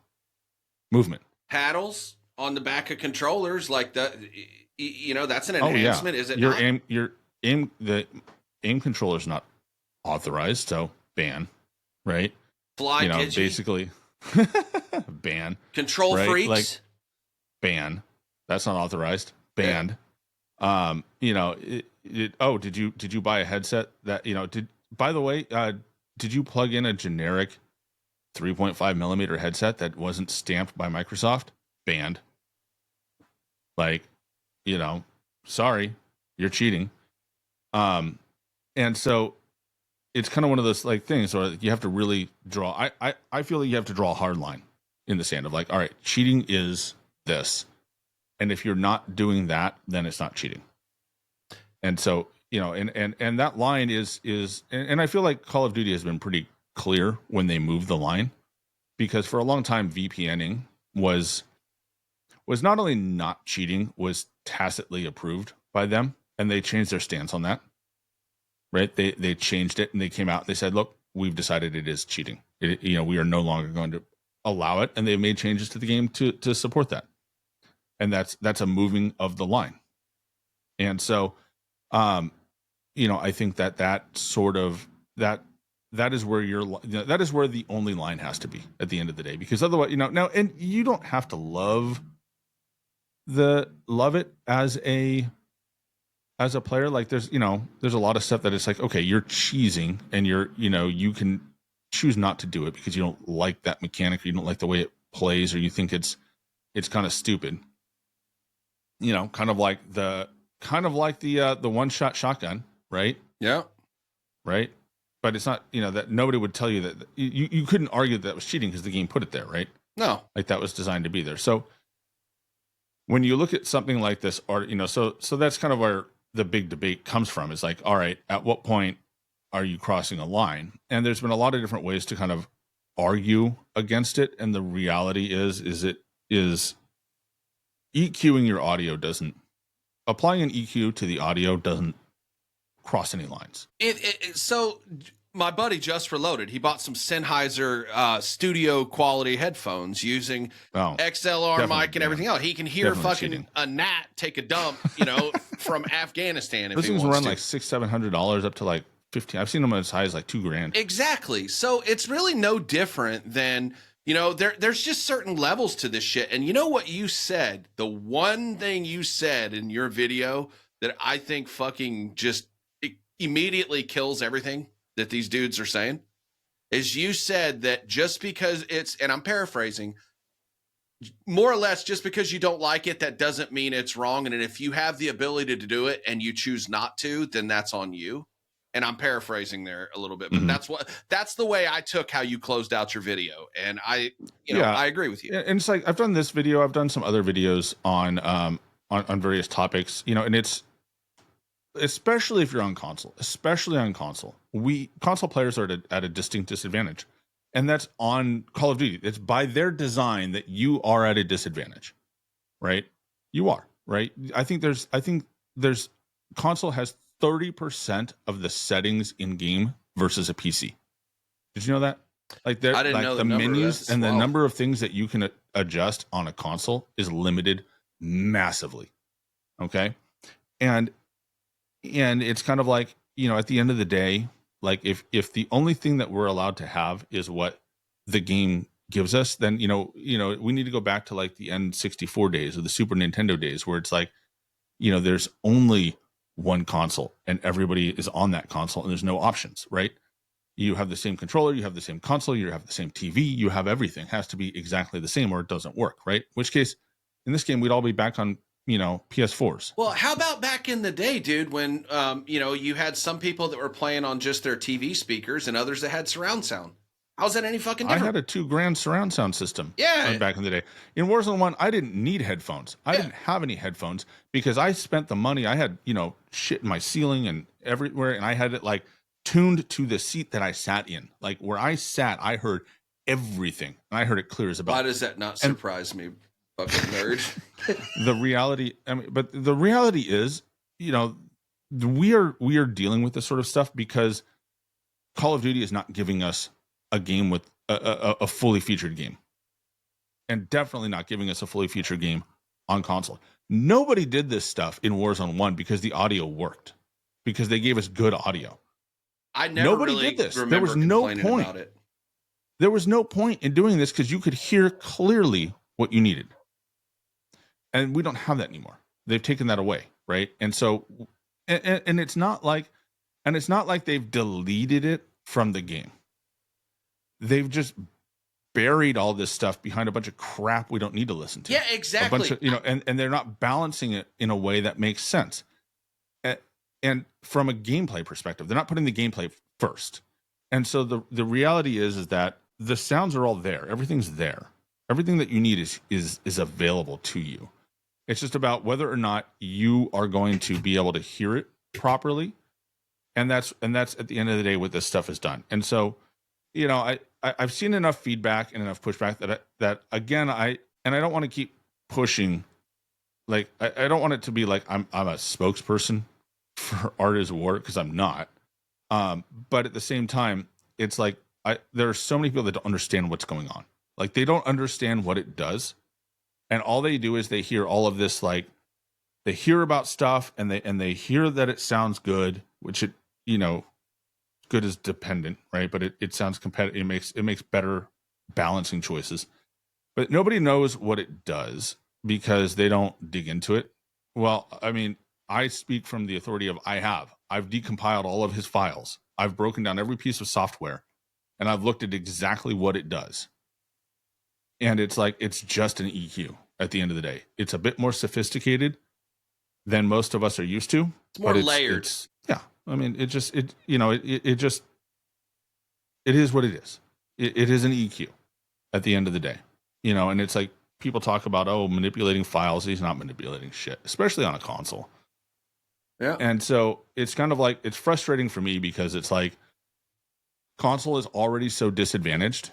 movement. Paddles on the back of controllers, like that's an enhancement. Is it your not? The aim controller is not authorized, so ban, right? Fly basically ban. Control right? freaks, like ban. That's not authorized. Banned. Yeah. Did you buy a headset that by the way, did you plug in a generic 3.5 millimeter headset that wasn't stamped by Microsoft? Banned. Like, sorry, you're cheating. And so it's kind of one of those like things where you have to really draw. I feel like you have to draw a hard line in the sand of like, all right, cheating is this. And if you're not doing that, then it's not cheating. And so, and that line is, and I feel like Call of Duty has been pretty clear when they move the line, because for a long time, VPNing was not only not cheating, was tacitly approved by them. And they changed their stance on that, right? They changed it and they came out and they said, look, we've decided it is cheating. We are no longer going to allow it. And they've made changes to the game to support that. And that's a moving of the line. And so, I think that sort of that is where that is where the only line has to be at the end of the day, because otherwise, now, and you don't have to love it as a player. Like there's a lot of stuff that it's like, okay, you're cheesing and you can choose not to do it because you don't like that mechanic, or you don't like the way it plays, or you think it's kind of stupid. Kind of like the one-shot shotgun, right? Yeah. Right. But it's not, that nobody would tell you that you couldn't argue that was cheating because the game put it there, right? No. Like that was designed to be there. So when you look at something like this, or, so that's kind of where the big debate comes from. Is like, all right, at what point are you crossing a line? And there's been a lot of different ways to kind of argue against it. And the reality is EQing your audio applying an EQ to the audio doesn't cross any lines. So my buddy Just Reloaded, he bought some Sennheiser studio quality headphones using XLR mic and everything else. He can hear fucking a gnat take a dump, from Afghanistan. Those things run like $600-700 up to like 15. I've seen them as high as like $2,000. Exactly. So it's really no different than, there's just certain levels to this shit. And you know what you said? The one thing you said in your video that I think fucking just immediately kills everything that these dudes are saying is you said that just because and I'm paraphrasing, more or less, just because you don't like it, that doesn't mean it's wrong. And if you have the ability to do it and you choose not to, then that's on you. And I'm paraphrasing there a little bit, but that's the way I took how you closed out your video. And I agree with you. And it's like, I've done this video, I've done some other videos on various topics, and it's, especially if you're on console, console players are at a distinct disadvantage, and that's on Call of Duty. It's by their design that you are at a disadvantage, right? You are, right? I think there's console has 30% of the settings in game versus a PC. Did you know that? Like I didn't know the menus and the number of things that you can adjust on a console is limited massively. Okay. And it's kind of like, at the end of the day, like if the only thing that we're allowed to have is what the game gives us, then, we need to go back to like the N64 days or the Super Nintendo days where it's like, there's only one console and everybody is on that console and there's no options, right? You have the same controller, you have the same console, you have the same TV, you have everything. It has to be exactly the same or it doesn't work, right? In which case, in this game, we'd all be back on PS4s. Well, how about back in the day, dude, when you had some people that were playing on just their TV speakers and others that had surround sound? How's that any fucking I different? had a $2,000 surround sound system. Yeah. Back in the day. In Warzone 1, I didn't need headphones. I didn't have any headphones because I spent the money. I had, shit in my ceiling and everywhere, and I had it like tuned to the seat that I sat in. Like where I sat, I heard everything, and I heard it clear as a bell. Why does that not surprise me, fucking nerd? The reality, but the reality is, we are dealing with this sort of stuff because Call of Duty is not giving us a game with a fully featured game, and definitely not giving us a fully featured game on console. Nobody did this stuff in Warzone 1 because the audio worked, because they gave us good audio. I never really did this. There was no point about it. There was no point in doing this because you could hear clearly what you needed. And we don't have that anymore. They've taken that away, right? And so, and it's not like they've deleted it from the game. They've just buried all this stuff behind a bunch of crap we don't need to listen to. Yeah, exactly. A bunch of, and they're not balancing it in a way that makes sense. And from a gameplay perspective, they're not putting the gameplay first. And so the reality is that the sounds are all there. Everything's there. Everything that you need is available to you. It's just about whether or not you are going to be able to hear it properly. And that's at the end of the day what this stuff is done. And so, I've seen enough feedback and enough pushback that again, I don't want to keep pushing. Like, I don't want it to be like I'm a spokesperson for Art is War, because I'm not. But at the same time, it's like there are so many people that don't understand what's going on. Like, they don't understand what it does. And all they do is they hear all of this, like, they hear about stuff and they hear that it sounds good, which it, good is dependent, right? But it sounds competitive. It makes better balancing choices. But nobody knows what it does because they don't dig into it. Well, I mean, I speak from the authority of I've decompiled all of his files. I've broken down every piece of software and I've looked at exactly what it does. And it's like, it's just an EQ at the end of the day. It's a bit more sophisticated than most of us are used to. It's more layered. Yeah. I mean, it is what it is. It is an EQ at the end of the day, and it's like people talk about, manipulating files. He's not manipulating shit, especially on a console. Yeah. And so it's kind of like, it's frustrating for me because it's like console is already so disadvantaged.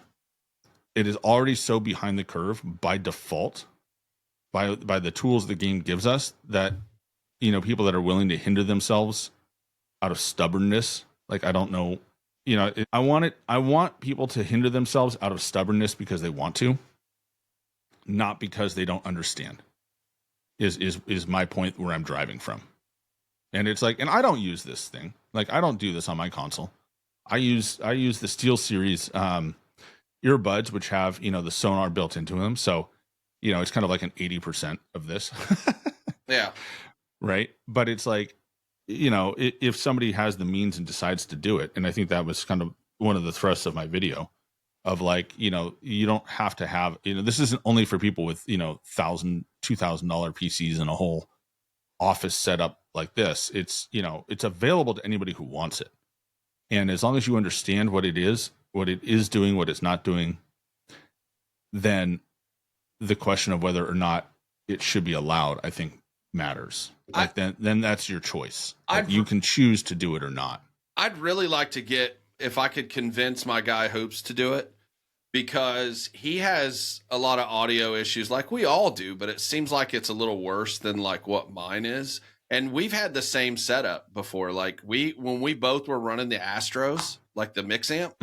It is already so behind the curve by default, by the tools the game gives us, that, people that are willing to hinder themselves out of stubbornness. Like, I don't know, I want people to hinder themselves out of stubbornness because they want to, not because they don't understand, is my point where I'm driving from. And it's like, and I don't use this thing. Like, I don't do this on my console. I use the SteelSeries earbuds, which have, the sonar built into them. So, it's kind of like an 80% of this. Yeah. Right. But it's like, if somebody has the means and decides to do it, and I think that was kind of one of the thrusts of my video, of like, you don't have to have, this isn't only for people with, $1,000, $2,000 PCs and a whole office setup like this. It's, it's available to anybody who wants it. And as long as you understand what it is doing, what it's not doing, then the question of whether or not it should be allowed, I think, matters. Like, then that's your choice. Like, you can choose to do it or not. I'd really like to get, if I could convince my guy Hoops to do it, because he has a lot of audio issues like we all do, but it seems like it's a little worse than like what mine is. And we've had the same setup before. Like, when we both were running the Astros, like the mix amp,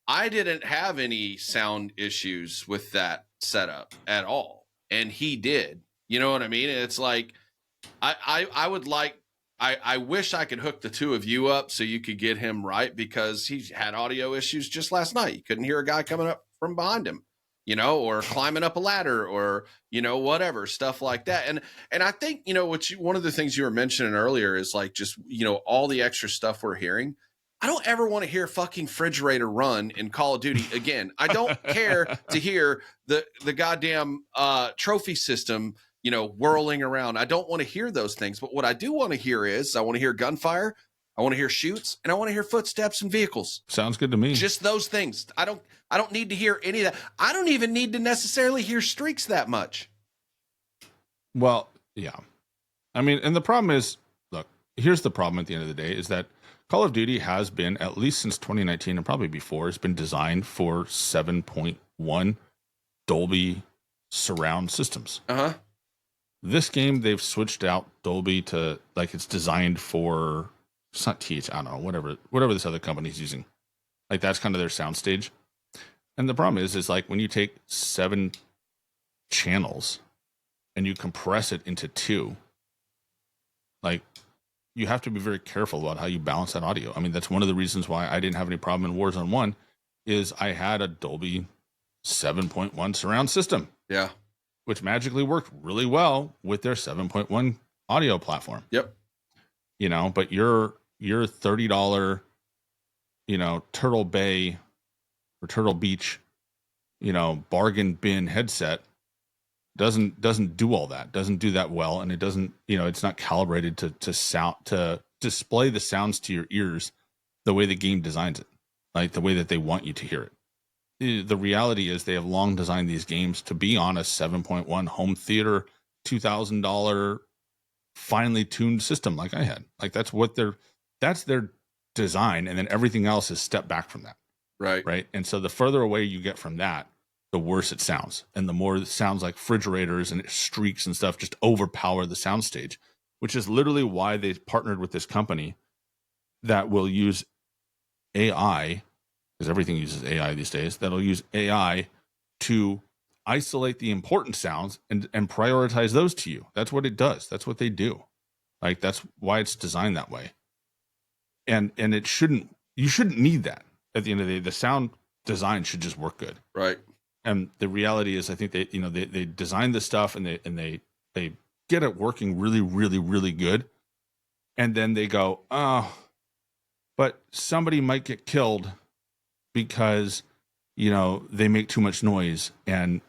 I didn't have any sound issues with that setup at all. And he did. You know what I mean? It's like, I would like, I wish I could hook the two of you up so you could get him right, because he had audio issues just last night. You couldn't hear a guy coming up from behind him, or climbing up a ladder, or, whatever, stuff like that. And I think, one of the things you were mentioning earlier is like, just, all the extra stuff we're hearing. I don't ever want to hear fucking refrigerator run in Call of Duty again. I don't care to hear the goddamn trophy system whirling around. I don't want to hear those things. But what I do want to hear is I want to hear gunfire. I want to hear shoots, and I want to hear footsteps and vehicles. Sounds good to me. Just those things. I don't need to hear any of that. I don't even need to necessarily hear streaks that much. Well, yeah. I mean, and the problem is, look, here's the problem at the end of the day is that Call of Duty has been, at least since 2019 and probably before, has been designed for 7.1 Dolby surround systems. Uh-huh. This game, they've switched out Dolby to, like, it's designed for, it's not I don't know, whatever this other company's using. Like, that's kind of their soundstage. And the problem is like, when you take 7 channels and you compress it into 2, like, you have to be very careful about how you balance that audio. I mean, that's one of the reasons why I didn't have any problem in Warzone 1 is I had a Dolby 7.1 surround system. Yeah. Which magically worked really well with their 7.1 audio platform. Yep. But your $30, Turtle Bay or Turtle Beach, bargain bin headset doesn't do all that, doesn't do that well. And it doesn't, it's not calibrated to display the sounds to your ears the way the game designs it, like the way that they want you to hear it. The reality is they have long designed these games to be on a 7.1 home theater, $2,000 finely tuned system like I had. Like that's their design. And then everything else is step back from that. Right. Right. And so the further away you get from that, the worse it sounds. And the more it sounds like refrigerators and streaks and stuff just overpower the soundstage, which is literally why they partnered with this company that will use AI, because everything uses AI these days, that'll use AI to isolate the important sounds and prioritize those to you. That's what it does. That's what they do. Like, that's why it's designed that way. And you shouldn't need that. At the end of the day, the sound design should just work good. Right. And the reality is, I think they design this stuff and they get it working really, really, really good. And then they go, oh, but somebody might get killed because, they make too much noise and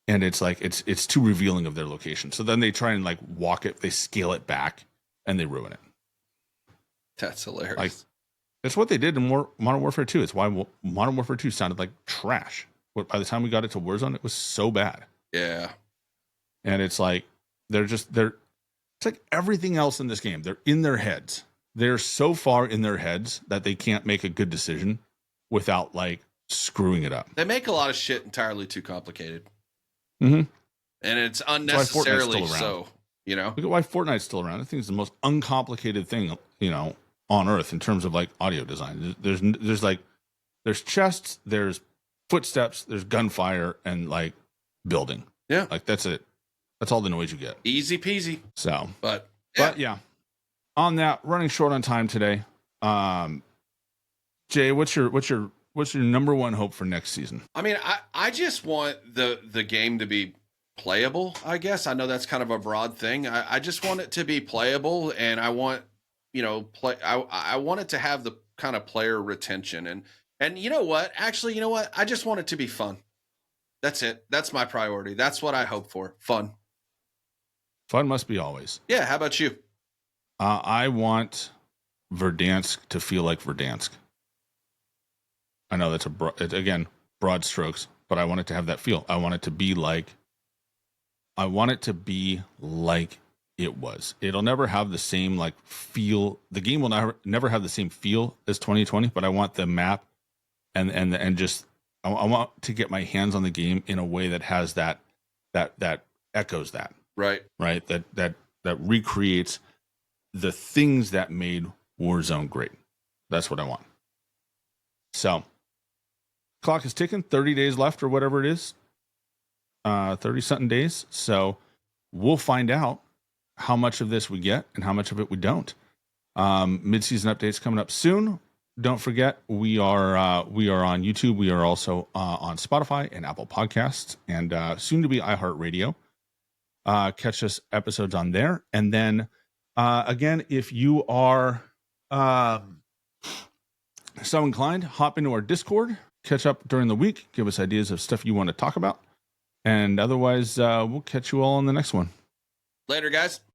it's like, it's too revealing of their location. So then they try and like walk it, they scale it back and they ruin it. That's hilarious. Like, that's what they did in Modern Warfare 2. It's why Modern Warfare 2 sounded like trash. But by the time we got it to Warzone, it was so bad. Yeah. And it's like, it's like everything else in this game. They're in their heads. They're so far in their heads that they can't make a good decision without like screwing it up. They make a lot of shit entirely too complicated. Mm-hmm. And it's unnecessarily so, Look at why Fortnite's still around. I think it's the most uncomplicated thing, on earth in terms of like audio design. There's chests, there's footsteps, there's gunfire, and like building. Yeah. Like that's it. That's all the noise you get. Easy peasy. So, but yeah. On that, running short on time today. Jay, what's your number one hope for next season? I mean, I just want the game to be playable, I guess. I know that's kind of a broad thing. I just want it to be playable, and I want, I want it to have the kind of player retention. And you know what? Actually, I just want it to be fun. That's it. That's my priority. That's what I hope for. Fun. Fun must be always. Yeah. How about you? I want Verdansk to feel like Verdansk. I know that's again, broad strokes, but I want it to have that feel. I want it to be like it was. It'll never have the same like feel. The game will never have the same feel as 2020, but I want the map and just I want to get my hands on the game in a way that has that echoes that. Right. That recreates the things that made Warzone great. That's what I want. So, clock is ticking. 30 days left or whatever it is. 30 something days. So we'll find out how much of this we get and how much of it we don't. Mid-season updates coming up soon. Don't forget, we are on YouTube. We are also on Spotify and Apple Podcasts, and soon to be iHeartRadio. Catch us episodes on there. And then again, if you are so inclined, hop into our Discord, catch up during the week, give us ideas of stuff you want to talk about. And otherwise, we'll catch you all on the next one. Later, guys.